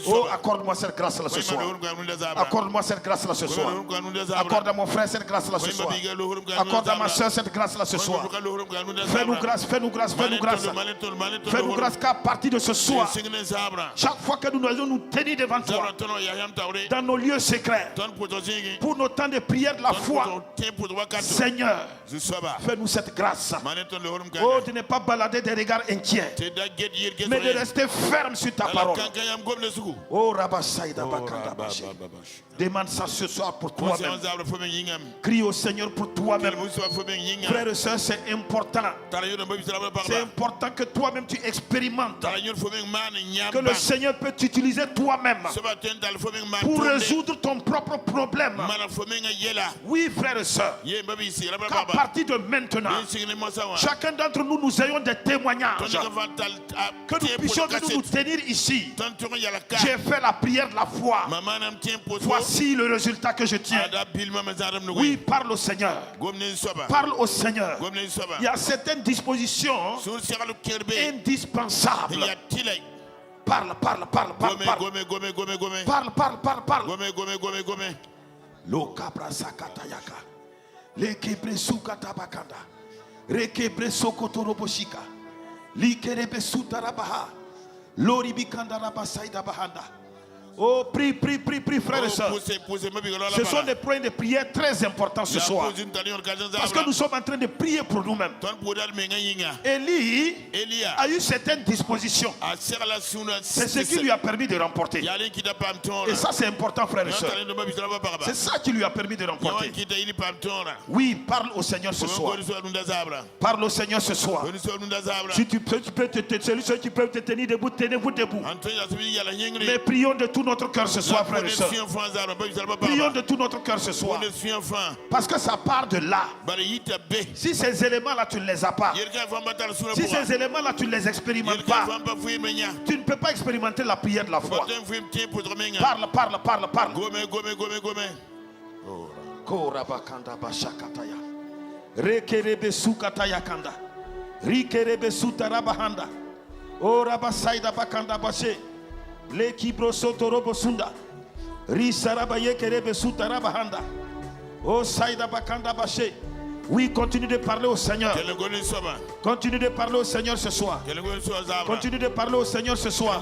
Oh, accorde-moi cette grâce-là ce soir. Accorde-moi cette grâce-là ce soir. Accorde à mon frère cette grâce-là ce soir. Accorde à ma soeur cette grâce-là ce soir. Fais-nous grâce, fais-nous grâce, fais-nous grâce. Fais-nous grâce qu'à partir de ce soir, chaque fois que nous allons nous tenir devant toi, dans nos lieux secrets, pour nos temps de prière de la foi, Seigneur, fais-nous cette grâce. Oh, de ne pas balader des regards inquiets, mais de rester ferme sur ta parole. Oh, Rabba Saïda Bakanda Baché. Demande ça ce soir pour toi-même. Crie au Seigneur pour toi-même. Frères et sœurs, c'est important. C'est important que toi-même tu expérimentes que le Seigneur peut t'utiliser toi-même pour résoudre ton propre problème. Oui, frères et sœurs, qu'à partir de maintenant, chacun d'entre nous, nous ayons des témoignages, que nous puissions nous tenir ici. J'ai fait la prière de la foi. Voici le résultat que je tiens. Oui, parle au Seigneur. Parle au Seigneur. Il y a certaines dispositions indispensables. Parle, parle, parle, parle, parle. Parle. Lo kabra sakatayaka. Le kebre sukatabakanda. Re kebre sokotoroboshika. Li kerebe sutarabaha. Lori bikanda rabasaida bahanda. Oh, prie, frères et sœurs. Ce sont des points de prière très importants ce soir. Parce que nous sommes en train de prier pour nous-mêmes. Élie a eu certaines dispositions. C'est ce qui lui a permis de remporter. Et ça, c'est important, frères et sœurs. C'est ça qui lui a permis de remporter. Oui, parle au Seigneur ce soir. Parle au Seigneur ce soir. Si tu peux celui qui peut te tenir debout, tenez-vous debout. Mais prions de tout notre cœur ce soir, frères et sœurs. Prions de tout notre cœur ce soir. Parce que ça part de là. Si ces éléments-là, tu ne les as pas. Si ces éléments-là, tu ne les expérimentes pas. Tu ne peux pas expérimenter la prière de la foi. Parle. Korabakanda bashakataya. Rekerebe sukataya kanda. Rikerebe sutarabahanda. Orabasaida bakanda bashe. L'équibro sotorobo sunda. Risarabaye kerebe sutarabahanda. Oh saida bakanda bashe. Oui, continue de parler au Seigneur. Continue de parler au Seigneur ce soir. Continue de parler au Seigneur ce soir.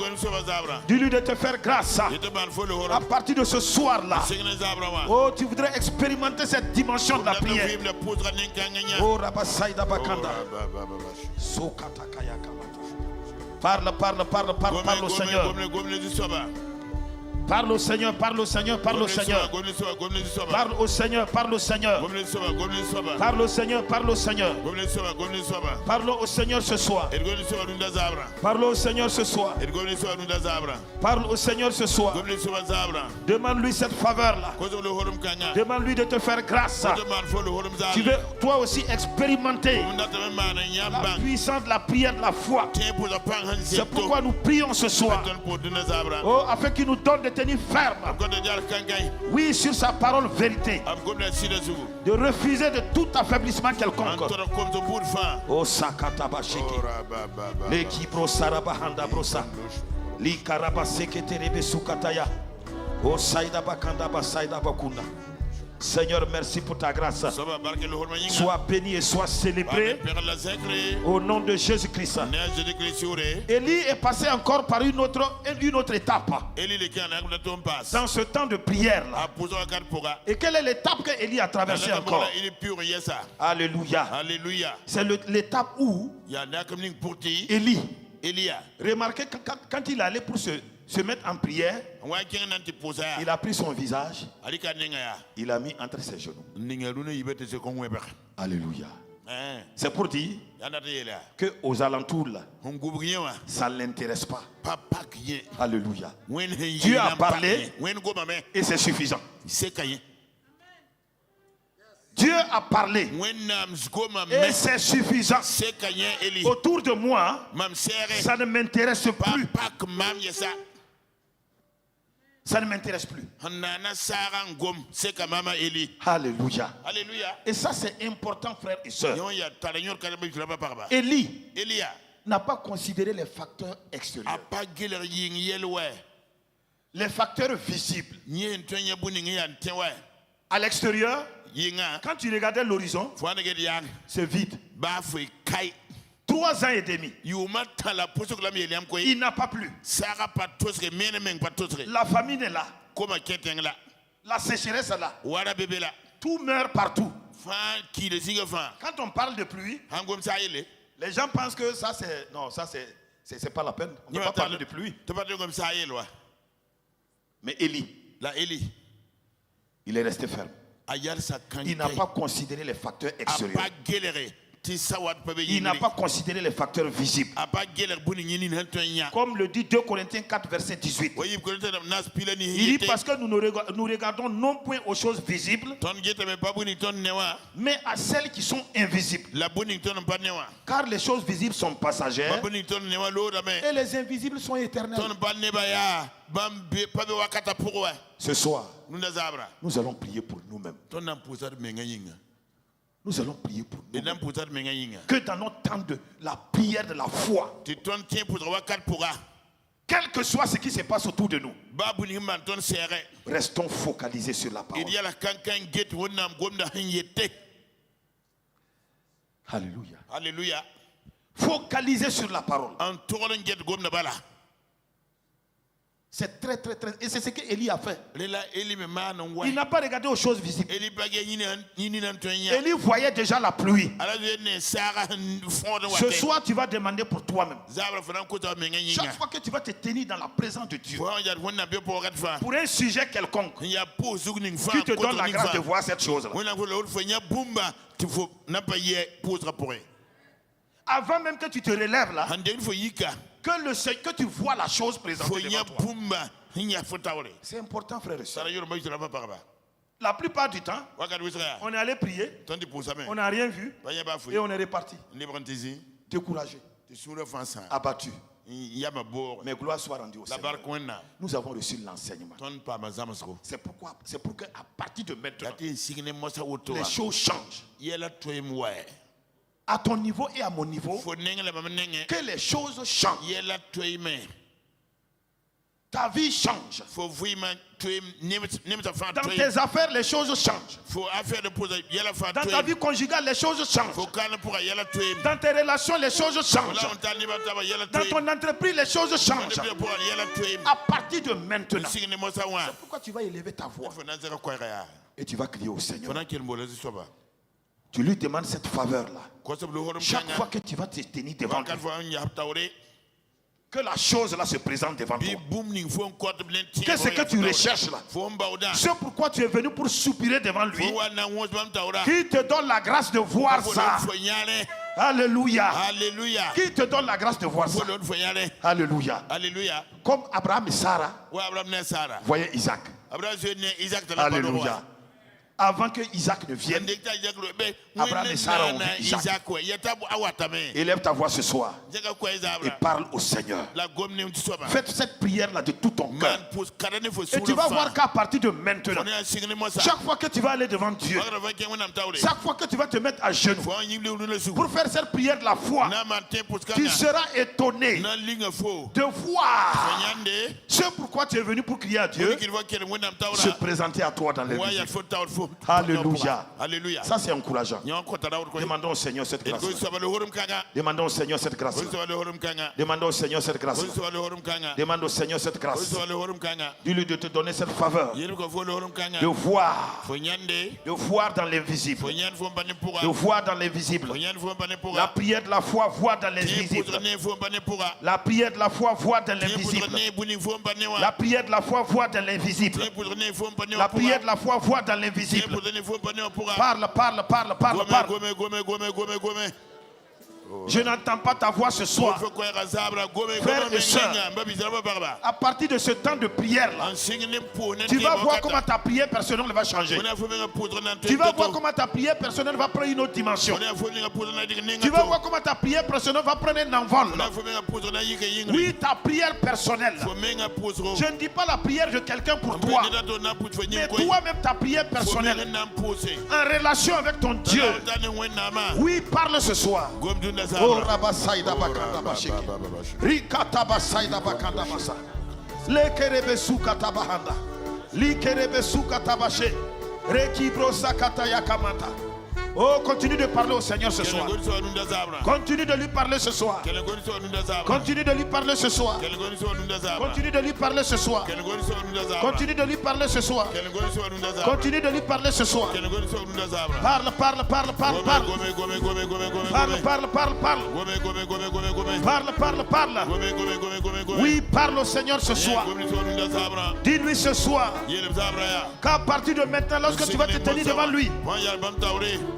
Dis-lui de te faire grâce. À partir de ce soir-là, oh, tu voudrais expérimenter cette dimension de la prière. Oh, Rabasaïda Bakanda. Parle au Seigneur. Parle au Seigneur, parle au Seigneur, parle au Seigneur. Parle au Seigneur, parle au Seigneur. Parle au Seigneur, parle au Seigneur. Parle au Seigneur ce soir. Parle au Seigneur ce soir. Parle au Seigneur ce soir. Demande-lui cette faveur-là. Demande-lui de te faire grâce. Tu veux toi aussi expérimenter la puissance de la prière de la foi. C'est pourquoi nous prions ce soir. Oh, afin qu'il nous donne de tenir ferme. Oui, sur sa parole vérité. De refuser de tout affaiblissement quelconque. Oh, Sakatabashiki. L'équipe Sarabahanda Brosa. Li Karabaseke Terebe Sukataya. Oh, Saïda Bakanda Basaïda Bakunda. Seigneur, merci pour ta grâce. Sois béni et sois célébré au nom de Jésus-Christ. Élie est passé encore par une autre étape dans ce temps de prière là. Et quelle est l'étape que Élie a traversée encore? Alléluia. C'est l'étape où Élie, remarquez quand il allait pour se mettre en prière, il a pris son visage, il a mis entre ses genoux. Alléluia. C'est pour dire que aux alentours là, ça ne l'intéresse pas. Alléluia. Dieu a parlé et c'est suffisant. Dieu a parlé et c'est suffisant. Autour de moi, ça ne m'intéresse plus. Ça ne m'intéresse plus. Alléluia. Et ça c'est important, frères et sœurs. Élie n'a pas considéré les facteurs extérieurs. Les facteurs visibles. À l'extérieur, quand tu regardais l'horizon, c'est vide. 3 ans et demi. Il n'a pas plu. La famine est là. La sécheresse est là. Tout meurt partout. Quand on parle de pluie, les gens pensent que ça c'est... Non, ça c'est pas la peine. On ne peut pas parler de pluie. Mais Élie, il est resté ferme. Il n'a pas considéré les facteurs extérieurs. Il n'a pas considéré les facteurs visibles. Comme le dit 2 Corinthiens 4 verset 18. Il dit parce que nous regardons non point aux choses visibles, mais à celles qui sont invisibles. Car les choses visibles sont passagères et les invisibles sont éternelles. Ce soir, nous allons prier pour nous-mêmes. Nous allons prier pour nous. Que dans notre temps de la prière de la foi, quel que soit ce qui se passe autour de nous, restons focalisés sur la parole. Alléluia. Alléluia. Focalisés sur la parole. C'est très. Et c'est ce qu'Élie a fait. Il n'a pas regardé aux choses visibles. Élie voyait déjà la pluie. Ce soir, tu vas demander pour toi-même. Chaque fois que tu vas te tenir dans la présence de Dieu, pour un sujet quelconque, qui te donne la grâce de voir cette chose-là. Avant même que tu te relèves là, que tu vois la chose présentée devant toi. C'est important, frère et soeur. La plupart du temps, on est allé prier, on n'a rien vu et on est reparti. Découragé, abattu. Mais gloire soit rendue au Seigneur. Nous avons reçu l'enseignement. C'est pour qu'à partir de maintenant, les choses changent. À ton niveau et à mon niveau, que les choses changent. Ta vie change. Dans tes affaires, les choses changent. Dans ta vie conjugale, les choses changent. Dans tes relations, les choses changent. Dans ton entreprise, les choses changent. À partir de maintenant, c'est pourquoi tu vas élever ta voix et tu vas crier au Seigneur. Tu lui demandes cette faveur-là. Chaque fois que tu vas te tenir devant lui, que la chose là se présente devant toi. Que ce que tu recherches là, c'est pourquoi tu es venu pour soupirer devant lui, qui te donne la grâce de voir ça. Alléluia. Alléluia. Qui te donne la grâce de voir ça. Alléluia. Alléluia. Comme Abraham et Sarah voyaient Isaac. Alléluia. Avant que Isaac ne vienne, Abraham et Sarah ont vu Isaac. Élève ta voix ce soir et parle au Seigneur. Faites cette prière-là de tout ton cœur. Et tu vas voir qu'à partir de maintenant, chaque fois que tu vas aller devant Dieu, chaque fois que tu vas te mettre à genoux pour faire cette prière de la foi, tu seras étonné de voir ce pourquoi tu es venu pour crier à Dieu se présenter à toi dans les vies. Alléluia. Alléluia. Ça c'est encourageant. Demandons au Seigneur cette grâce. Demandons au Seigneur cette grâce. Demandons au Seigneur cette grâce. Demandons au Seigneur cette grâce. Dis-lui de te donner cette faveur. De voir dans l'invisible. De voir dans l'invisible. La prière de la foi, voir dans l'invisible. La prière de la foi, voir dans l'invisible. La prière de la foi, voir dans l'invisible. La prière de la foi, voir dans l'invisible. Parle. Je n'entends pas ta voix ce soir. Frères et sœurs, à partir de ce temps de prière là, tu vas voir comment ta prière personnelle va changer. Tu vas voir comment ta prière personnelle va prendre une autre dimension. Tu vas voir comment ta prière personnelle va prendre un envol. Oui, ta prière personnelle. Je ne dis pas la prière de quelqu'un pour toi, mais toi-même ta prière personnelle en relation avec ton Dieu. Oui, parle ce soir. Oh, Rabasaïda Bakanda Bashiki. Rikata Basaïda Bakanda Basa. Lekerebe Sukata Bahanda. Likerebe Sukata Bashe. Rekibro Sakata Yakamata. Oh, continue de parler au Seigneur ce soir. Continue de lui parler ce soir. Continue de lui parler ce soir. Continue de lui parler ce soir. Continue de lui parler ce soir. Continue de lui parler ce soir. Parle, parle, parle, parle, parle. Parle, parle, parle, parle. Parle, parle, parle. Oui, parle au Seigneur ce soir. Dis-lui ce soir qu'à partir de maintenant, lorsque tu vas te tenir devant lui,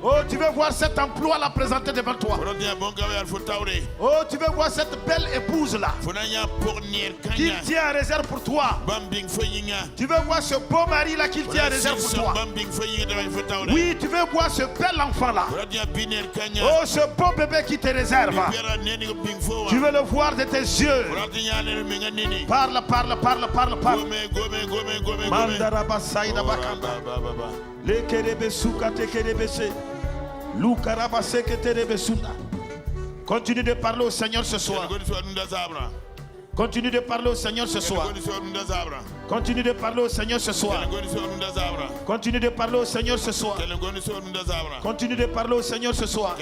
oh, tu veux voir cet emploi là présenté devant toi. Oh, tu veux voir cette belle épouse là qu'il tient en réserve pour toi. Tu veux voir ce beau mari là qu'il tient en réserve pour toi. Oui, tu veux voir ce bel enfant là. Oh, ce beau bébé qui te réserve. Tu veux le voir de tes yeux. Parle, parle, parle, parle, parle. Mandarabassaïda bakanda. Le kerebe sukate kerebe se. Lukarabase keterebe sunda. Continue de parler au Seigneur ce soir. Continue de parler au Seigneur ce soir. Continue de parler au Seigneur ce soir. Continue de parler au Seigneur ce soir. Continue de parler au Seigneur ce soir.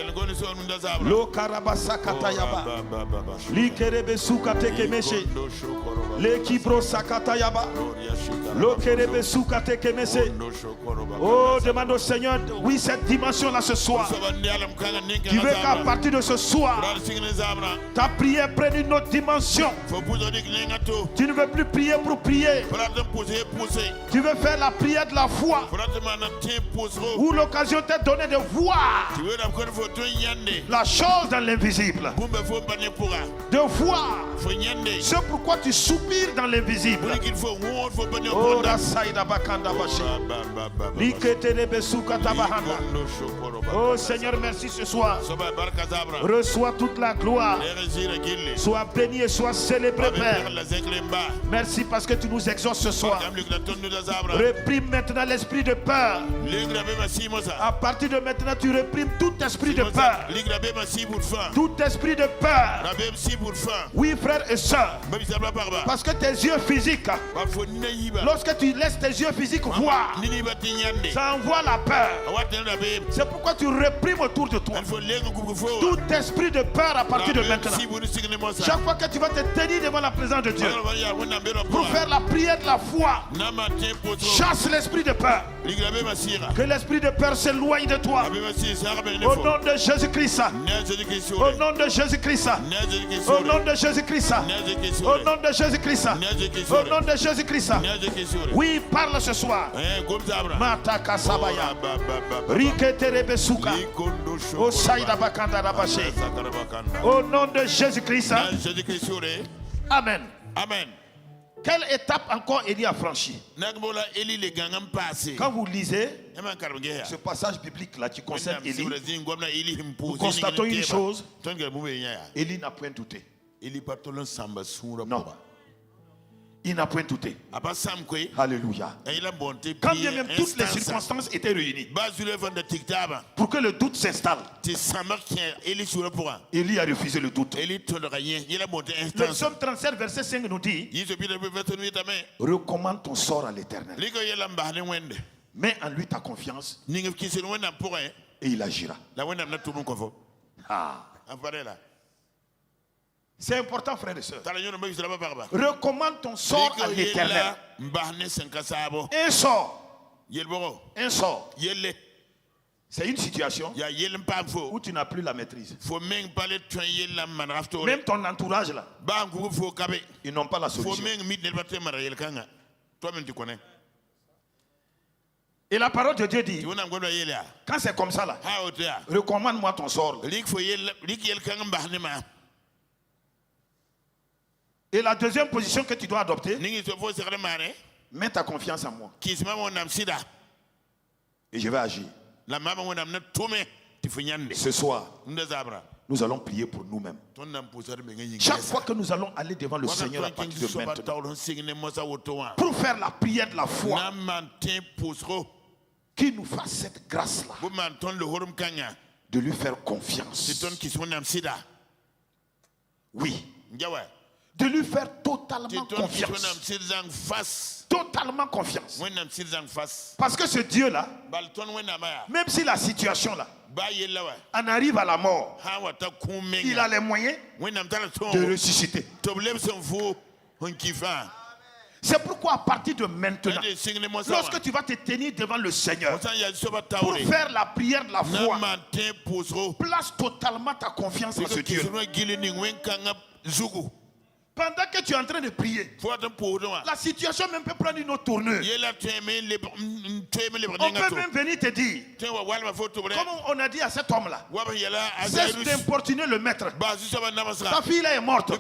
Lo karabasa katayaba. Li kerebe sukate kemeshe. Le kibro sakatayaba. Lo kerebe sukate kemese. Oh, demande au Seigneur, oui, cette dimension là ce soir. Tu veux qu'à partir de ce soir, ta prière prenne une autre dimension. Tu ne veux plus prier pour prier. Tu veux faire la prière de la foi, où l'occasion t'est donnée de voir la chose dans l'invisible, de voir ce pourquoi tu soupires dans l'invisible. Oh, oh Seigneur, merci ce soir. Reçois toute la gloire. Sois béni et sois célébré, Père. Merci parce que tu nous exauces ce soir. Réprime maintenant l'esprit de peur. À partir de maintenant, tu réprimes tout esprit de peur. Tout esprit de peur. Oui, frères et sœurs. Parce que tes yeux physiques, lorsque tu laisses tes yeux physiques voir, ça envoie la peur. C'est pourquoi tu réprimes autour de toi tout esprit de peur à partir de maintenant. Chaque fois que tu vas te tenir devant la présence de Dieu pour faire la prière de la foi, chasse l'esprit de peur. Que l'esprit de peur s'éloigne de toi. Au nom de Jésus-Christ. Au nom de Jésus-Christ. Au nom de Jésus-Christ. Au nom de Jésus-Christ. Au nom de Jésus-Christ. Oui, parle ce soir. Mataka Sabaya. Riketerebesuka. Osaïda Bakanda Rabaché. Au nom de Jésus-Christ. Amen. Amen. Quelle étape encore Élie a franchi? Quand vous lisez ce passage biblique là qui concerne Élie, nous constatons une chose. Élie n'a point douté. Non. Il n'a point douté. Alléluia. Quand bien même toutes les circonstances étaient réunies pour que le doute s'installe, Élie a refusé le doute. Le psaume 37 verset 5 nous dit: recommande ton sort à l'Éternel, mets en lui ta confiance et il agira. Ah. C'est important, frères et sœurs. Recommande ton sort à l'Éternel. Un sort. Un sort. C'est une situation où tu n'as plus la maîtrise. Même ton entourage là, ils n'ont pas la solution. Et la parole de Dieu dit, quand c'est comme ça là, recommande-moi ton sort. Et la deuxième position que tu dois adopter, mets ta confiance en moi. Et je vais agir. Ce soir, nous allons prier pour nous-mêmes. Chaque fois que nous allons aller devant le Seigneur à partir de maintenant, pour faire la prière de la foi, qu'il nous fasse cette grâce-là de lui faire confiance. Oui. De lui faire totalement confiance. Totalement confiance. Parce que ce Dieu-là, même si la situation-là en arrive à la mort, il a les moyens de ressusciter. C'est pourquoi à partir de maintenant, lorsque tu vas te tenir devant le Seigneur pour faire la prière de la foi, place totalement ta confiance en ce Dieu. Pendant que tu es en train de prier, la situation même peut prendre une autre tournure. On peut même venir te dire, comme on a dit à cet homme-là, cesse d'importuner le maître. Ta fille là est morte. Et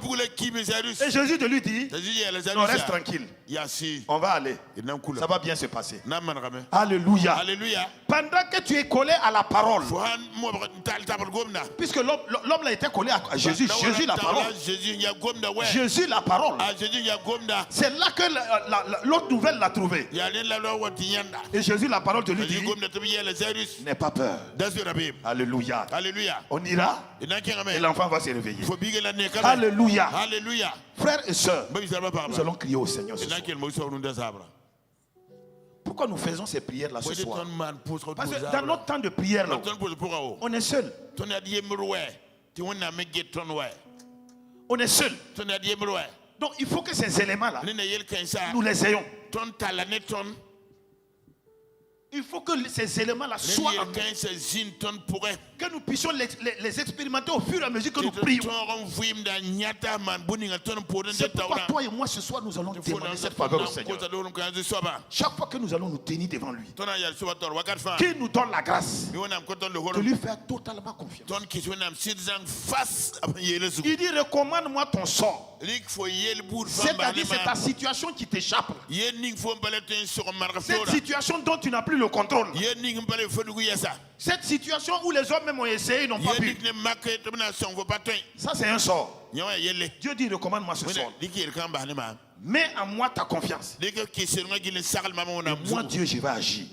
Jésus de lui dit, non, reste tranquille. On va aller. Ça va bien se passer. Alléluia. Pendant que tu es collé à la parole, puisque l'homme là était collé à Jésus, Jésus la parole. Jésus la parole. C'est là que l'autre nouvelle l'a trouvé. Et Jésus la parole de lui dit, n'aie pas peur. Alléluia. On ira et l'enfant va se réveiller. Alléluia. Frères et sœurs, nous allons crier au Seigneur ce soir. Pourquoi nous faisons ces prières là ce soir? Parce que dans notre temps de prière là, on est seul. On est seul. Donc il faut que ces éléments là, nous les ayons. Il faut que ces éléments-là soient en nous, que nous puissions les expérimenter au fur et à mesure que nous prions. C'est pourquoi toi et moi ce soir nous allons demander cette faveur au Seigneur. Chaque fois que nous allons nous tenir devant lui, qu'il nous donne la grâce de lui faire totalement confiance. Il dit, recommande-moi ton sort. C'est-à-dire c'est ta situation qui t'échappe. Cette situation dont tu n'as plus le contrôle. Cette situation où les hommes même ont essayé, ils n'ont pas pu. Ça c'est un sort. Dieu dit, recommande-moi ce sort. Mets en moi ta confiance. Moi Dieu, je vais agir.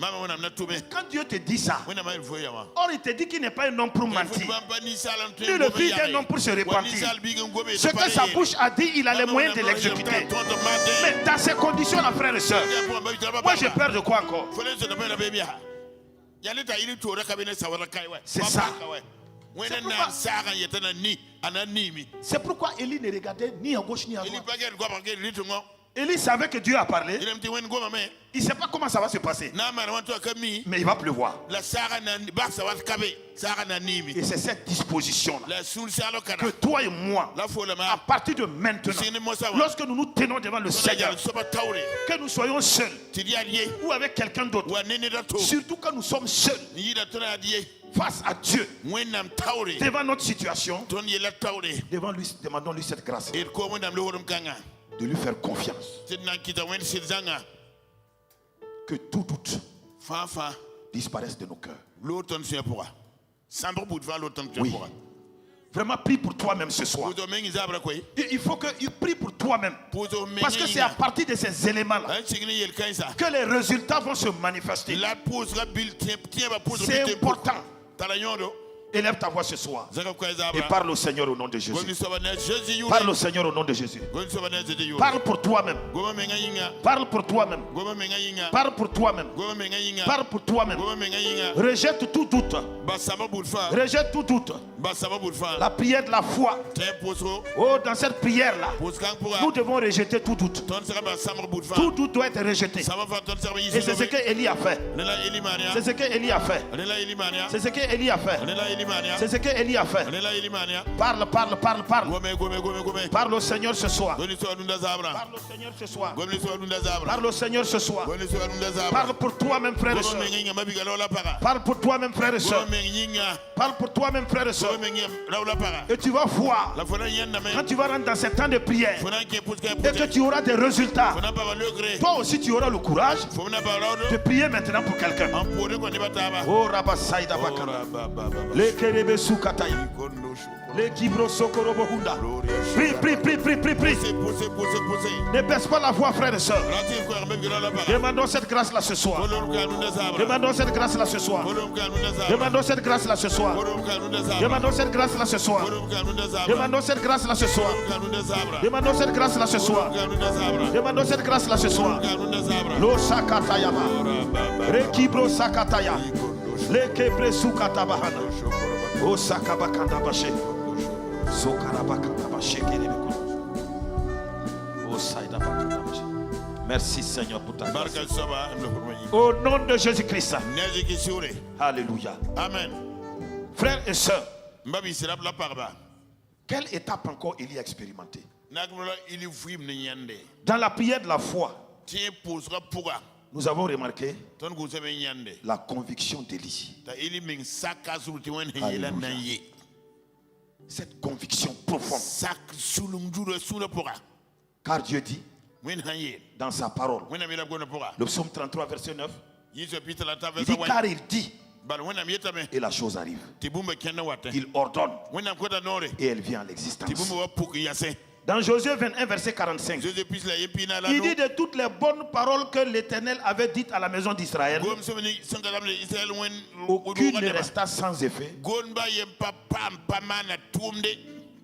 Quand Dieu te dit ça, or il te dit qu'il n'est pas un homme pour mentir, ni le fils d'un homme pour se repentir. Ce que sa bouche a dit, il a les moyens de l'exécuter. Mais dans ces conditions-là, frères et sœurs, moi j'ai peur de quoi encore? C'est ça. C'est pourquoi Élie ne regardait ni à gauche ni à droite. Élie savait que Dieu a parlé. Il ne sait pas comment ça va se passer. Mais il va pleuvoir. Et c'est cette disposition-là que toi et moi, à partir de maintenant, lorsque nous nous tenons devant le Seigneur, que nous soyons seuls ou avec quelqu'un d'autre, surtout que nous sommes seuls face à Dieu, devant notre situation, devant lui, demandons-lui cette grâce de lui faire confiance, que tout doute disparaisse de nos cœurs. Oui. Vraiment, prie pour toi-même ce soir. Il faut que tu pries pour toi-même. Parce que c'est à partir de ces éléments-là que les résultats vont se manifester. C'est important. Élève ta voix ce soir et parle au Seigneur au nom de Jésus. Parle au Seigneur au nom de Jésus. Parle pour toi-même. Parle pour toi-même. Parle pour toi-même. Parle pour toi-même. Rejette tout doute. Rejette tout doute. La prière de la foi. Oh, dans cette prière-là, nous devons rejeter tout doute. Tout doute doit être rejeté. Et c'est ce que Élie a fait. C'est ce que Élie a fait. C'est ce que Élie a fait. C'est ce que Élie a fait. Parle. Parle au Seigneur ce soir. Parle au Seigneur ce soir. Parle au Seigneur ce soir. Parle pour toi-même, frère et soeur. Parle pour toi-même, frère et soeur. Parle pour toi-même, frère et soeur. Et tu vas voir, quand tu vas rentrer dans ces temps de prière et que tu auras des résultats, toi aussi tu auras le courage de prier maintenant pour quelqu'un. Oh Rabasaïda Bakana. Les Kerebe Soukataï. Les Kibro Sokorobo Hunda. Prie. Ne baisse pas la voix, frère et soeur. Demandons cette grâce-là ce soir. Demandons cette grâce-là ce soir. Demandons cette grâce-là ce soir. Demandons cette grâce-là ce soir. Demandons cette grâce-là ce soir. Demandons cette grâce-là ce soir. Demandons cette grâce-là ce soir. Lo Sakatayama. Rekibro Sakataya. Le Kebre Sukatabahana. O Sakabakanda Bashe. Sokarabakanda Bashe. O Saïda Bakanda Bashe. Merci Seigneur pour ta grâce. Au nom de Jésus-Christ. Alléluia. Amen. Frères et sœurs, quelle étape encore il y a expérimenté? Dans la prière de la foi, nous avons remarqué la conviction d'Élie. Cette conviction profonde. Car Dieu dit dans sa parole, le psaume 33 verset 9, il dit car il dit et la chose arrive. Il ordonne et elle vient à l'existence. Dans Josué 21 verset 45, il dit de toutes les bonnes paroles que l'Éternel avait dites à la maison d'Israël, aucune ne resta sans effet.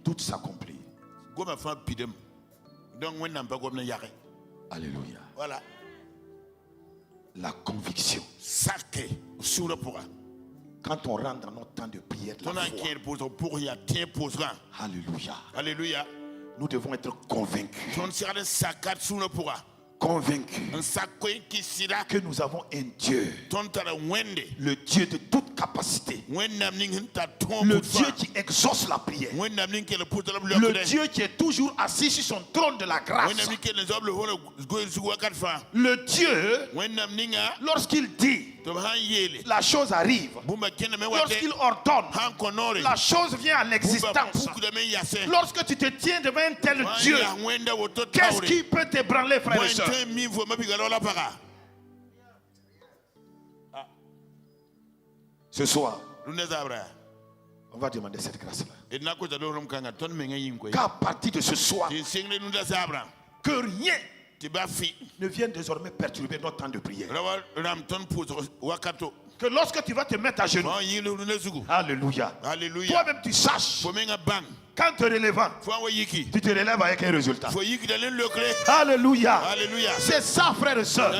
Tout s'accomplit. Alléluia. Voilà. La conviction. Quand on rentre dans notre temps de prière, alléluia. Alléluia. Nous devons être convaincus. Convaincus que nous avons un Dieu, le Dieu de toute capacité, le Dieu qui exauce la prière, le Dieu qui est toujours assis sur son trône de la grâce, le Dieu, lorsqu'il dit, la chose arrive. Lorsqu'il ordonne, la chose vient à l'existence. Lorsque tu te tiens devant un tel Dieu, qu'est-ce qui peut t'ébranler, frère et soeur? Ce soir, on va demander cette grâce-là. Qu'à partir de ce soir, que rien ne vienne désormais perturber notre temps de prière. Que lorsque tu vas te mettre à genoux, alléluia, toi-même tu saches, quand te relevant, tu te relèves avec un résultat. Alléluia. C'est ça, frère et soeur.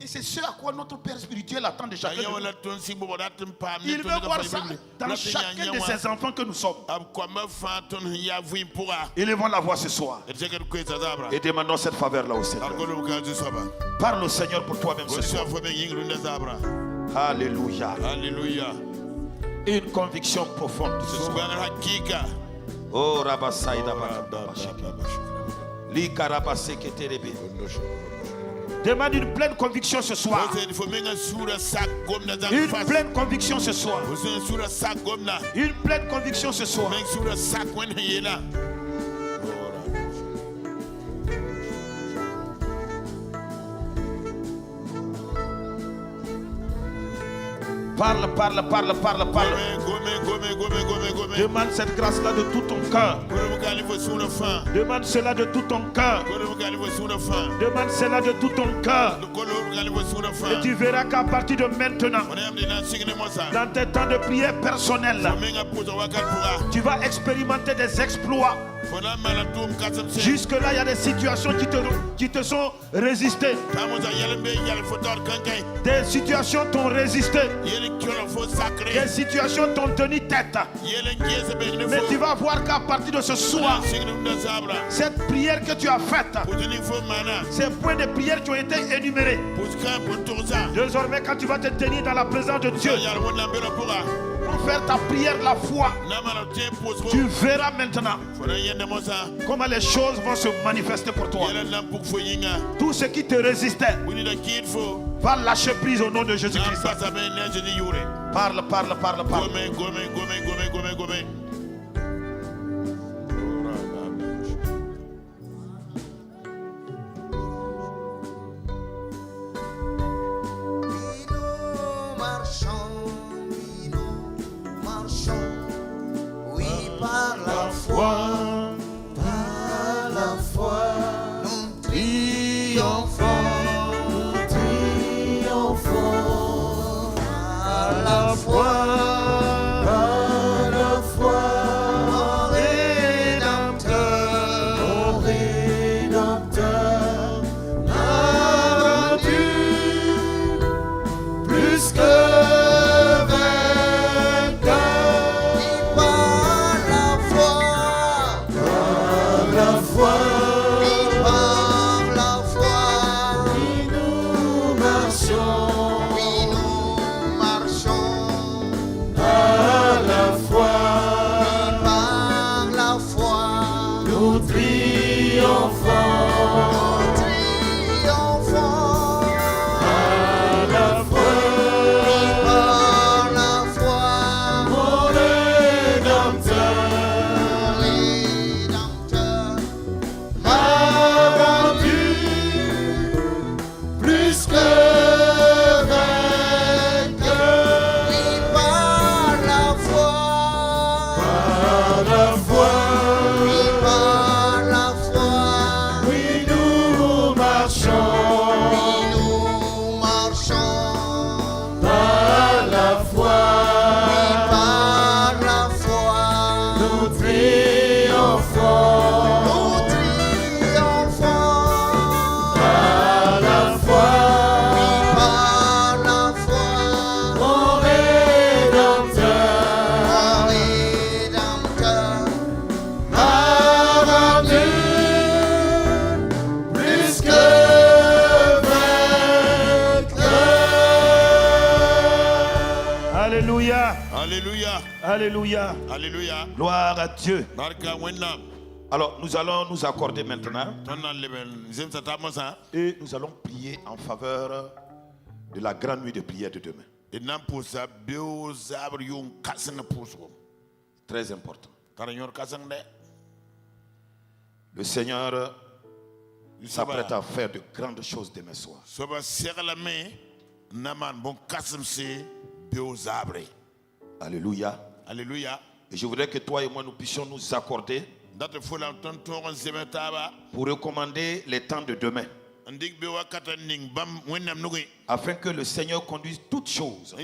Et c'est ce à quoi notre Père spirituel attend de chacun de nous. Il veut voir ça dans chacun de ses enfants que nous sommes. Élevons la voix ce soir et demandons cette faveur-là au Seigneur. Parle au Seigneur pour toi-même ce soir. Alléluia. Une conviction profonde ce soir. Oh Rabasaïda demande une pleine conviction ce soir. Une pleine conviction ce soir. Une pleine conviction ce soir. Parle. Demande cette grâce-là de tout ton cœur. Demande cela de tout ton cœur. Demande cela de tout ton cœur. Et tu verras qu'à partir de maintenant, dans tes temps de prière personnelle, tu vas expérimenter des exploits. Jusque-là, il y a des situations qui te sont résistées. Des situations t'ont résisté. Des situations t'ont tenu tête. Mais tu vas voir qu'à partir de ce soir, cette prière que tu as faite, ces points de prière qui ont été énumérés, désormais quand tu vas te tenir dans la présence de Dieu pour faire ta prière de la foi, tu verras maintenant comment les choses vont se manifester pour toi. Tout ce qui te résistait va lâcher prise au nom de Jésus-Christ. Parle. Par la foi, nous triomphons, par la foi, mon Rédempteur m'a rendu plus que Alléluia. Alléluia. Gloire à Dieu. Alors nous allons nous accorder maintenant et nous allons prier en faveur de la grande nuit de prière de demain. Très important. Le Seigneur s'apprête à faire de grandes choses demain soir. Alléluia. Alléluia. Et je voudrais que toi et moi nous puissions nous accorder pour recommander les temps de demain, afin que le Seigneur conduise toutes choses,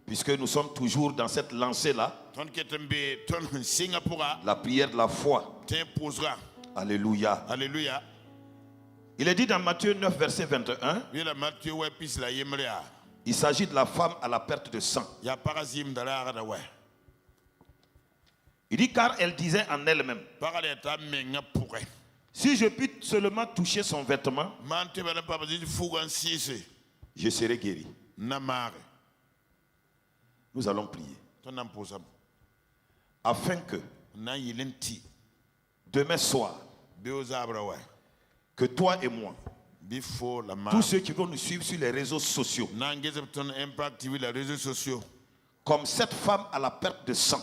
puisque nous sommes toujours dans cette lancée-là, la prière de la foi. Alléluia. Alléluia. Il est dit dans Matthieu 9, verset 21, il s'agit de la femme à la perte de sang. Il dit car elle disait en elle-même, si je puis seulement toucher son vêtement, je serai guéri. Nous allons prier afin que demain soir, que toi et moi, tous ceux qui vont nous suivre sur les réseaux sociaux, comme cette femme à la perte de sang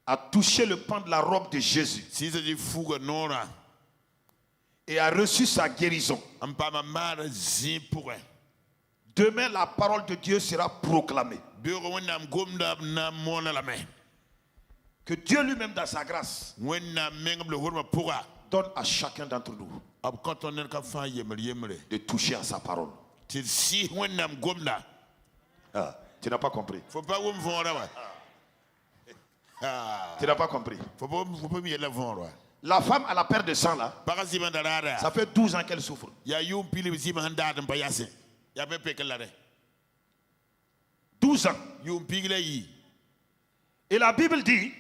a touché le pan de la robe de Jésus et a reçu sa guérison, demain la parole de Dieu sera proclamée. Que Dieu lui-même dans sa grâce donne à chacun d'entre nous de toucher à sa parole. Ah, tu n'as pas compris. Tu n'as pas compris. La femme à la perte de sang là, ça fait 12 ans qu'elle souffre. 12 ans. Et la Bible dit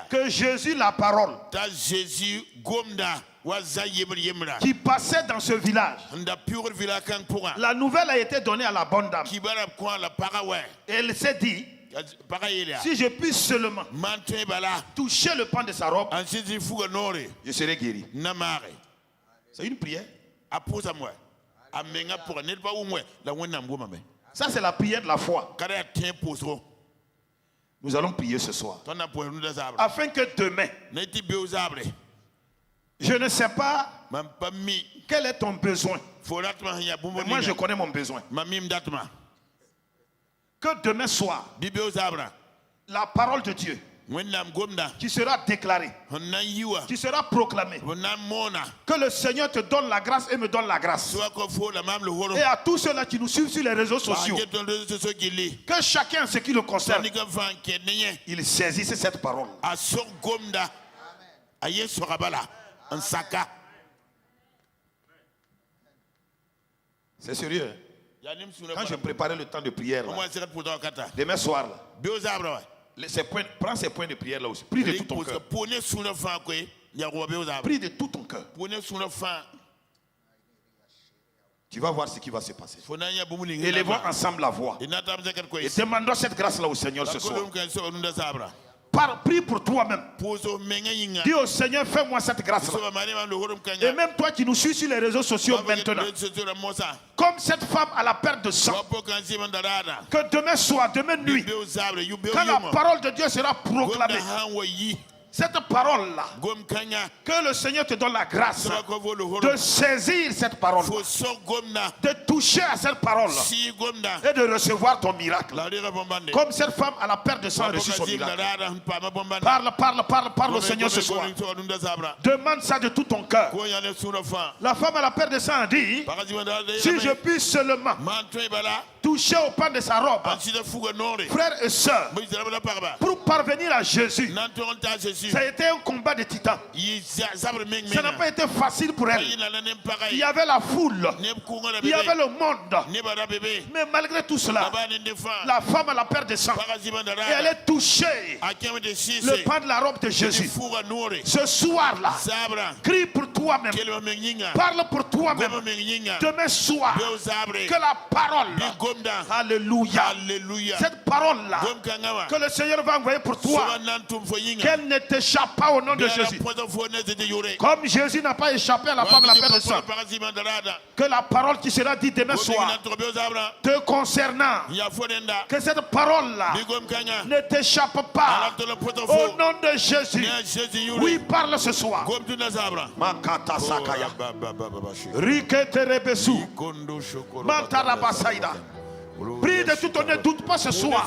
que Jésus, la parole, qui passait dans ce village, la nouvelle a été donnée à la bonne dame. Et elle s'est dit, si je puisse seulement toucher le pan de sa robe, je serai guéri. C'est une prière. Ça, c'est la prière de la foi. Nous allons prier ce soir. Afin que demain, je ne sais pas quel est ton besoin. Mais moi, je connais mon besoin. Que demain soir, la parole de Dieu qui sera déclarée, qui sera proclamée, que le Seigneur te donne la grâce et me donne la grâce. Et à tous ceux-là qui nous suivent sur les réseaux sociaux, que chacun, ce qui le concerne, il saisisse cette parole. C'est sérieux, hein? Quand je préparais le temps de prière, là, demain soir, là, prends ces points de prière là aussi. Prie de tout ton cœur. Prie de tout ton cœur. Tu vas voir ce qui va se passer. Élevons ensemble la voix. Et demandons cette grâce là au Seigneur ce soir. Prie pour toi-même. Dis au Seigneur, fais-moi cette grâce-là. Et même toi qui nous suis sur les réseaux sociaux maintenant, comme cette femme à la perte de sang, que demain soir, demain nuit, quand la parole de Dieu sera proclamée, cette parole-là, que le Seigneur te donne la grâce de saisir cette parole, de toucher à cette parole et de recevoir ton miracle. Comme cette femme à la perte de sang a reçu son miracle. Parle au Seigneur ce soir. Demande ça de tout ton cœur. La femme à la perte de sang a dit, si je puis seulement toucher au pan de sa robe, frères et sœurs, pour parvenir à Jésus, ça a été un combat de titans. Ça n'a pas été facile pour elle. Il y avait la foule, il y avait le monde, mais malgré tout cela, la femme a la perte de sang et elle est touchée le pan de la robe de Jésus. Ce soir-là, crie pour toi-même, parle pour toi-même. Demain soir, que la parole, alléluia, cette parole-là que le Seigneur va envoyer pour toi, qu'elle ne t'échappe pas au nom de Jésus. Comme Jésus n'a pas échappé à la femme à la perte de sang, que la parole qui sera dite demain soir te concernant, que cette parole-là ne t'échappe pas au nom de Jésus. Oui, parle ce soir. Makata Sakaya Rikete Rebesu Mantarabasaïda. Prie de tout ton ne doute pas ce soir.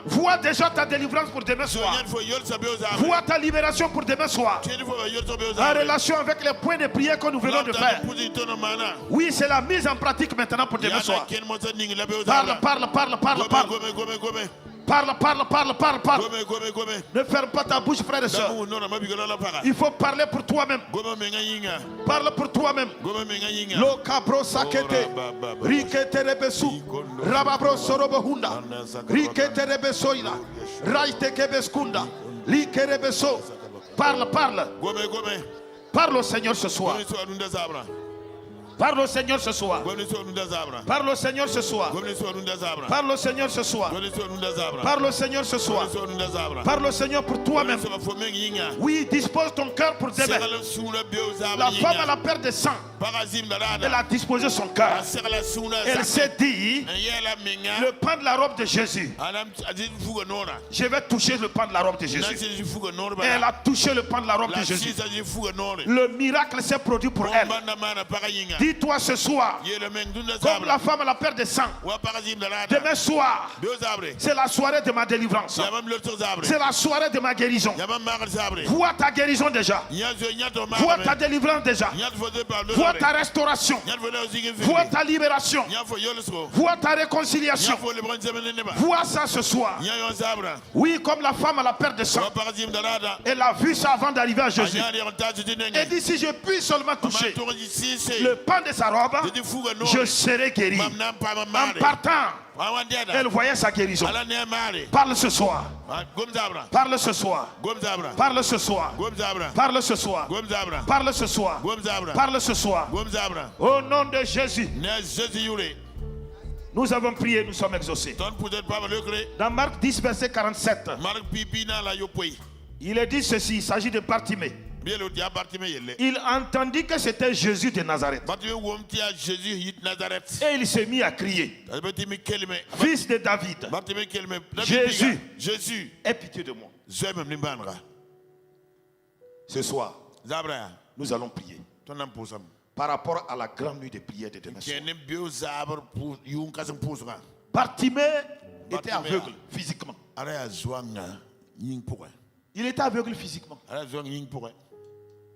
Vois déjà ta délivrance pour demain soir. Vois ta libération pour demain soir. En relation avec les points de prière que nous venons de faire. Oui, c'est la mise en pratique maintenant pour demain soir. Parle. Ne ferme pas ta bouche, frère et soeur. Il faut parler pour toi-même. Parle pour toi-même. Lo cabro sakete. Rikete rebesu. Rababro sorobohunda. Rikete rebesoida. Raite kebeskunda. Like rebeso. Parle. Parle au Seigneur ce soir. Parle au Seigneur ce soir. Parle au Seigneur ce soir. Parle au Seigneur ce soir. Parle au Seigneur ce soir. Parle au Seigneur pour toi-même. Oui, dispose ton cœur pour demain. La femme à la perte de sang, elle a disposé son cœur. Elle s'est dit, le pan de la robe de Jésus, je vais toucher le pan de la robe de Jésus. Et elle a touché le pan de la robe de Jésus. Le miracle s'est produit pour elle. Dis-toi ce soir, comme la femme à la perte de sang, demain soir, c'est la soirée de ma délivrance. C'est la soirée de ma guérison. Vois ta guérison déjà. Vois ta délivrance déjà. Vois Vois ta restauration. Vois ta libération. Vois ta réconciliation. Vois ça ce soir. Oui, comme la femme à la perte de sang. Elle a vu ça avant d'arriver à Jésus. Et dit, si je puis seulement toucher le pan de sa robe, je serai guéri. En partant, elle voyait sa guérison. Parle ce soir. Parle ce soir. Parle ce soir. Parle ce soir. Parle ce soir. Parle ce soir. Au nom de Jésus. Nous avons prié, nous sommes exaucés. Dans Marc 10, verset 47, il est dit ceci, il s'agit de Bartimée. Il entendit que c'était Jésus de Nazareth. Et il s'est mis à crier, fils de David, Jésus, aie pitié de moi. Ce soir, nous allons prier par rapport à la grande nuit de prière de demain soir. Bartimée était aveugle physiquement. Il était aveugle physiquement.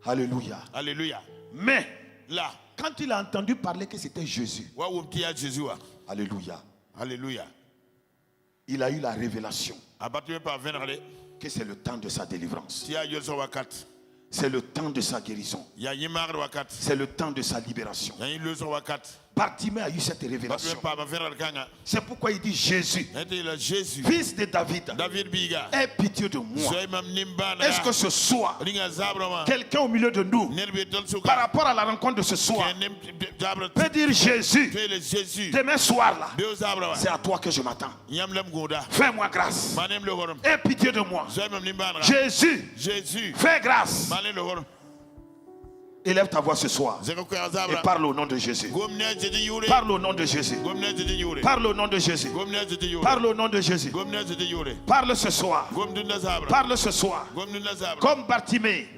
Alléluia. Alléluia. Mais là, quand il a entendu parler que c'était Jésus, alléluia. Alléluia. Il a eu la révélation que c'est le temps de sa délivrance. C'est le temps de sa guérison. C'est le temps de sa libération. Bartimée a eu cette révélation. C'est pourquoi il dit Jésus, fils de David, aie pitié de moi. Est-ce que ce soir, quelqu'un au milieu de nous, par rapport à la rencontre de ce soir, peut dire Jésus, demain soir là, c'est à toi que je m'attends. Fais-moi grâce. Aie pitié de moi. Jésus, fais grâce. Élève ta voix ce soir et parle au nom de Jésus. Parle au nom de Jésus. Parle au nom de Jésus. Parle au nom de Jésus. Parle ce soir. Parle ce soir. Comme Bartimée.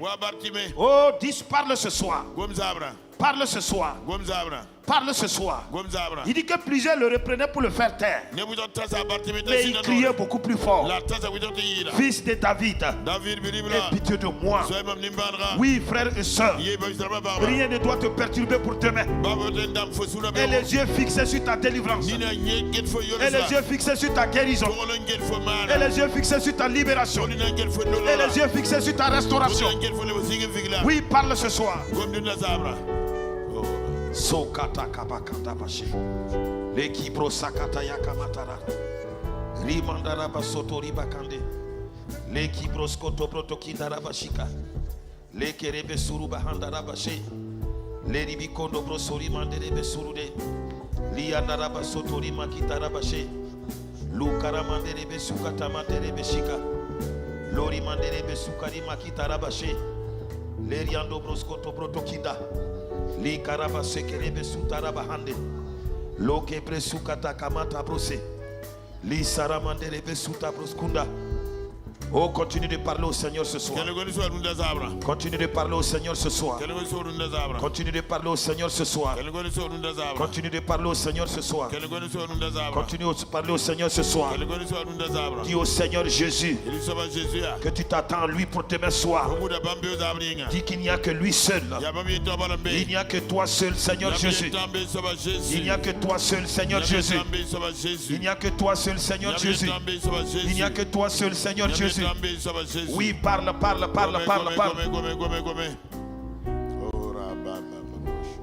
Oh, dis parle ce soir. Parle ce soir. Parle ce soir. Il dit que plusieurs le reprenaient pour le faire taire. Mais il criait beaucoup plus fort. Fils de David, aie pitié de moi. Oui, frères et sœurs, rien ne doit te perturber pour demain. Et les yeux fixés sur ta délivrance. Et les yeux fixés sur ta guérison. Et les yeux fixés sur ta libération. Et les yeux fixés sur ta restauration. Oui, parle ce soir. Sokata kabakata bashi. Lekibro sakata yakamatara. Rimandara basotori bakande. Lekibro skoto protokindara bashika. Lekerebe suru bahandara bashi. Leribikondo brosori manderebe surude. Liandara basotori makitara bashi. Lukara manderebe sukata manderebe shika. Lori manderebe sukari makitara bashi. Leriando broskoto protokinda. Li karaba sekerebe sutaraba hande. Loke presukata kamata brose. Li saramanderebe sutabroskunda. Oh, continue de parler au Seigneur ce soir. Continue de parler au Seigneur ce soir. Continue de parler au Seigneur ce soir. Continue de parler au Seigneur ce soir. Continue de parler au Seigneur ce soir. Dis au Seigneur Jésus que tu t'attends à lui pour demain soir. Dis qu'il n'y a que lui seul. Il n'y a que toi seul, Seigneur Jésus. Il n'y a que toi seul, Seigneur Jésus. Il n'y a que toi seul, Seigneur Jésus. Il n'y a que toi seul, Seigneur Jésus. Oui, parle, parle, parle, parle, parle.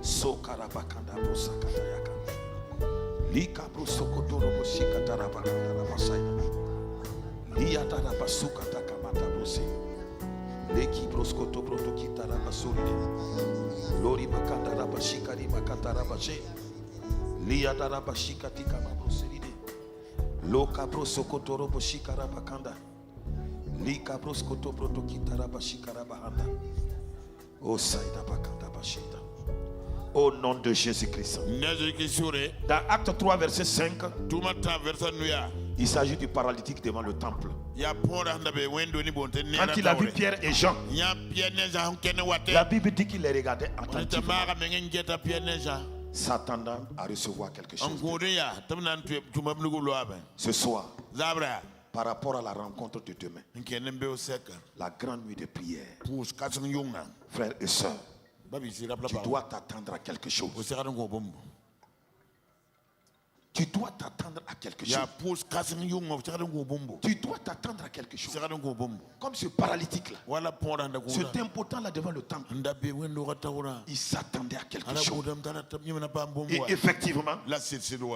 Sokarabakanda brosakata yakanda. Lika brosokotoro boshikata rabakanda rabasaya. Liatara basukata kamata brose. Leki broskoto protokita rabasuride. Lori makanda rabashikari makata rabashe. Liatara bashikati kama broseride. Loka brosokotoro boshikara bakanda. Au nom de Jésus-Christ. Dans Acte 3, verset 5, il s'agit du paralytique devant le temple. Quand il a vu Pierre et Jean, la Bible dit qu'il les regardait attentivement, s'attendant à recevoir quelque chose. Ce soir, par rapport à la rencontre de demain, la grande nuit de prière, frères et sœurs, Tu dois t'attendre à quelque chose. Tu dois t'attendre à quelque chose. Tu dois t'attendre à quelque chose. Comme ce paralytique là. Cet impotent là devant le temple. Il s'attendait à quelque chose. Et effectivement,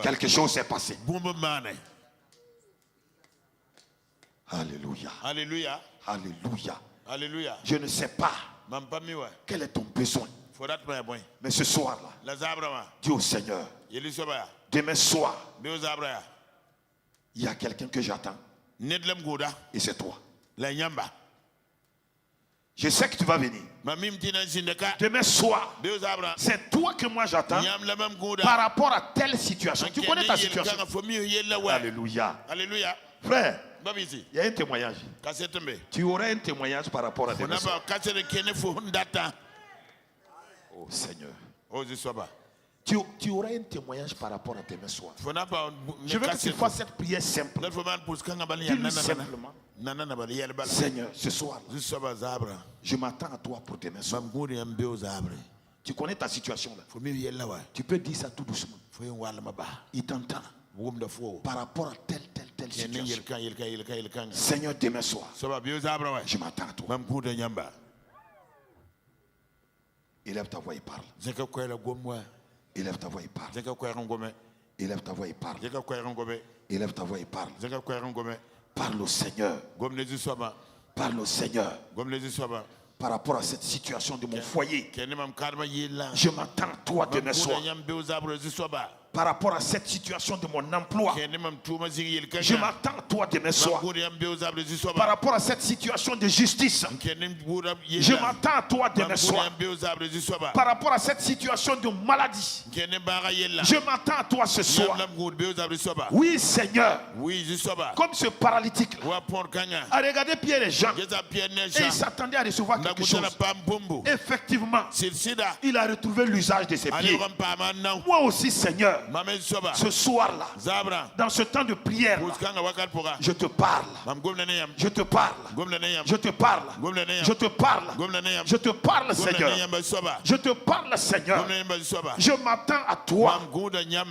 quelque chose s'est passé. Alléluia. Alléluia. Alléluia. Alléluia. Je ne sais pas quel est ton besoin. Mais ce soir là, dis au Seigneur, demain soir, il y a quelqu'un que j'attends. Et c'est toi. Je sais que tu vas venir. Demain soir, c'est toi que moi j'attends par rapport à telle situation. Tu connais ta situation. Alléluia. Alléluia. Frère, il y a un témoignage. Tu aurais un témoignage par rapport à demain soir. Oh Seigneur. Tu aurais un témoignage par rapport à demain soir. Je veux que tu fasses cette prière simple. Dis-lui simplement. Seigneur, ce soir, je m'attends à toi pour demain soir. Tu connais ta situation là. Tu peux dire ça tout doucement. Il t'entend. Par rapport à telle situation. Seigneur, demain soir, je m'attends à toi. Élève ta voix et parle. Élève ta voix et parle. Élève ta voix et parle. Élève ta voix et parle. Parle au Seigneur. Parle au Seigneur. Par rapport à cette situation de mon foyer. Je m'attends à toi demain soir. Par rapport à cette situation de mon emploi. Je m'attends à toi demain soir. Par rapport à cette situation de justice. Je m'attends à toi demain soir. Par rapport à cette situation de maladie. Je m'attends à toi ce soir. Oui Seigneur. Comme ce paralytique là a regardé Pierre et Jean. Et il s'attendait à recevoir quelque chose. Effectivement, il a retrouvé l'usage de ses pieds. Moi aussi Seigneur, ce soir-là, dans ce temps de prière, je te parle. Je te parle. Je te parle. Je te parle. Je te parle, Seigneur. Je te parle, Seigneur. Je m'attends à toi.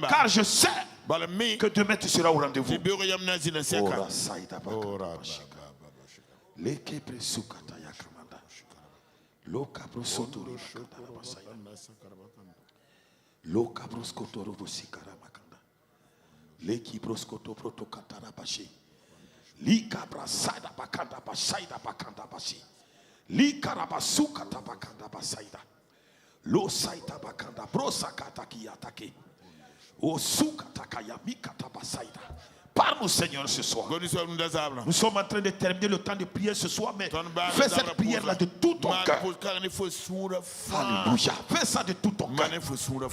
Car je sais que demain tu seras au rendez-vous. Loka broskoto robosi karamakanda. Leki broskoto proto katara bashi. Lika brasada bakanda basaida bakanda bashi. Lika rabasuka tabakanda basaida. Lo saita bakanda brosa kataki atake. O suka takaya mikata basaida. Parle au Seigneur ce soir. Nous sommes en train de terminer le temps de prière ce soir, mais fais cette prière-là de tout ton cœur. Alléluia. Fais ça de tout ton cœur.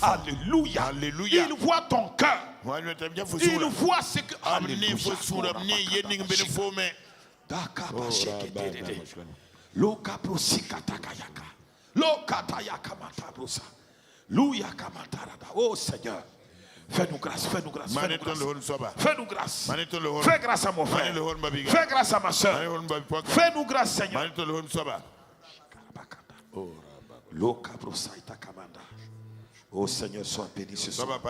Alléluia. Alléluia. Il voit ton cœur. Il voit ce que... Alléluia. Oh Seigneur. Fais-nous grâce, fais-nous grâce, fais-nous grâce. Fais-nous grâce. Fais grâce à mon frère. Fais grâce à ma soeur. Fais-nous grâce, Seigneur. Oh Seigneur, sois béni ce soir.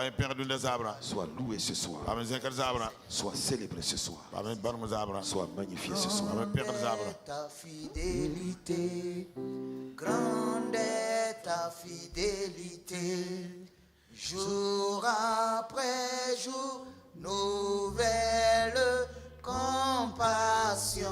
Sois loué ce soir. Sois célébré ce soir. Sois magnifié ce soir. Grande est ta fidélité. Grande est ta fidélité. Jour après jour, nouvelle compassion.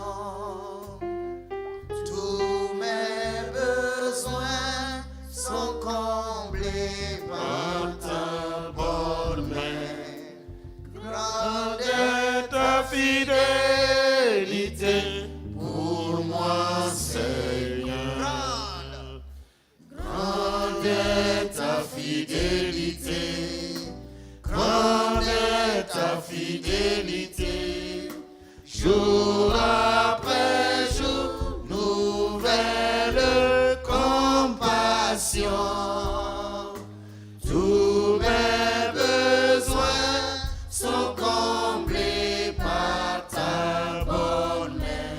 Tous mes besoins sont comblés par ta bonne main. Grande est ta fidélité pour moi, Seigneur. Grande est ta fidélité. Grande est ta fidélité. Jour après jour, nouvelle compassion. Tous mes besoins sont comblés par ta bonne main.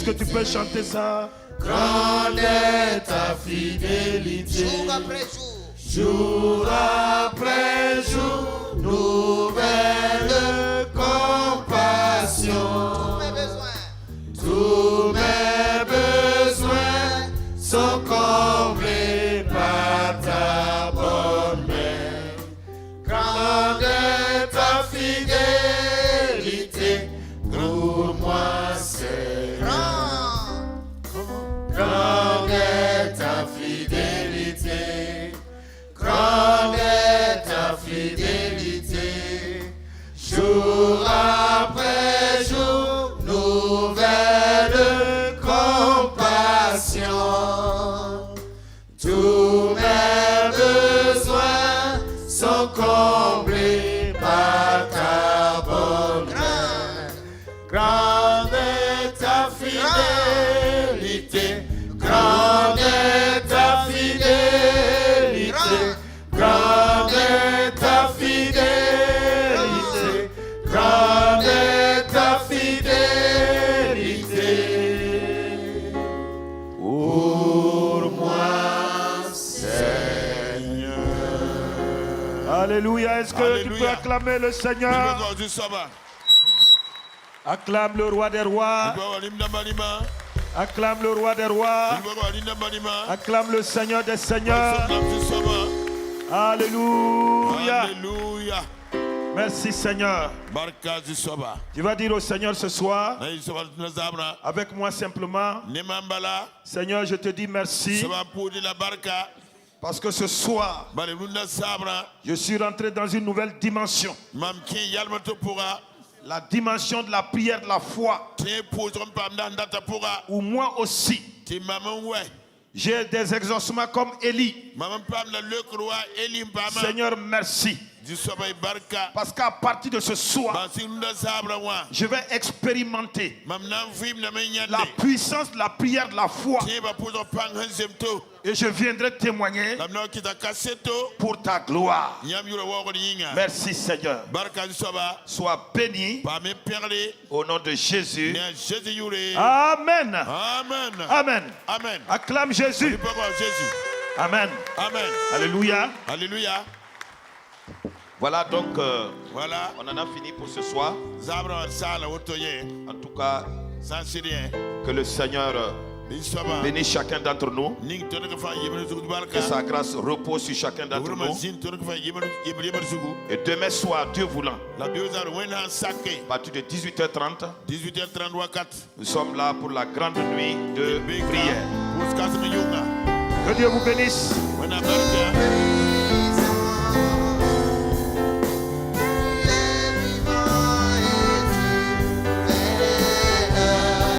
que tu peux chanter ça? Grande est ta fidélité. Jour après jour. Jour après jour, nouvelle compassion. Tous mes besoins Sont comblés par ta bonne main. Grande est ta fidélité, pour moi c'est grand. grande est ta fidélité, grande est ta fidélité. Jour après jour, nouvelle compassion. Tous mes besoins sont comblés par ta bonne main. Grande est ta fidélité, grande est ta fidélité, grande est ta fidélité, grande est ta fidélité. Pour moi, Seigneur. Alléluia. Est-ce que tu peux acclamer le Seigneur? Acclame le roi des rois. Acclame le roi des rois. Acclame le Seigneur des seigneurs. Alléluia. Alléluia. Merci Seigneur. Tu vas dire au Seigneur ce soir, avec moi simplement, Seigneur, je te dis merci. Parce que ce soir, je suis rentré dans une nouvelle dimension. La dimension de la prière de la foi. Où moi aussi, j'ai des exaucements comme Élie. Seigneur, merci. Parce qu'à partir de ce soir, je vais expérimenter la puissance de la prière de la foi. Et je viendrai témoigner pour ta gloire. Merci Seigneur. Sois béni au nom de Jésus. Amen. Amen. Amen. Amen. Acclame Jésus. Amen. Amen. Alléluia. Alléluia. Voilà donc, voilà. On en a fini pour ce soir. En tout cas, que le Seigneur bénisse chacun d'entre nous. Que sa grâce repose sur chacun d'entre nous. Et demain soir, Dieu voulant, à partir de 18h30, nous sommes là pour la grande nuit de prière. Que Dieu vous bénisse.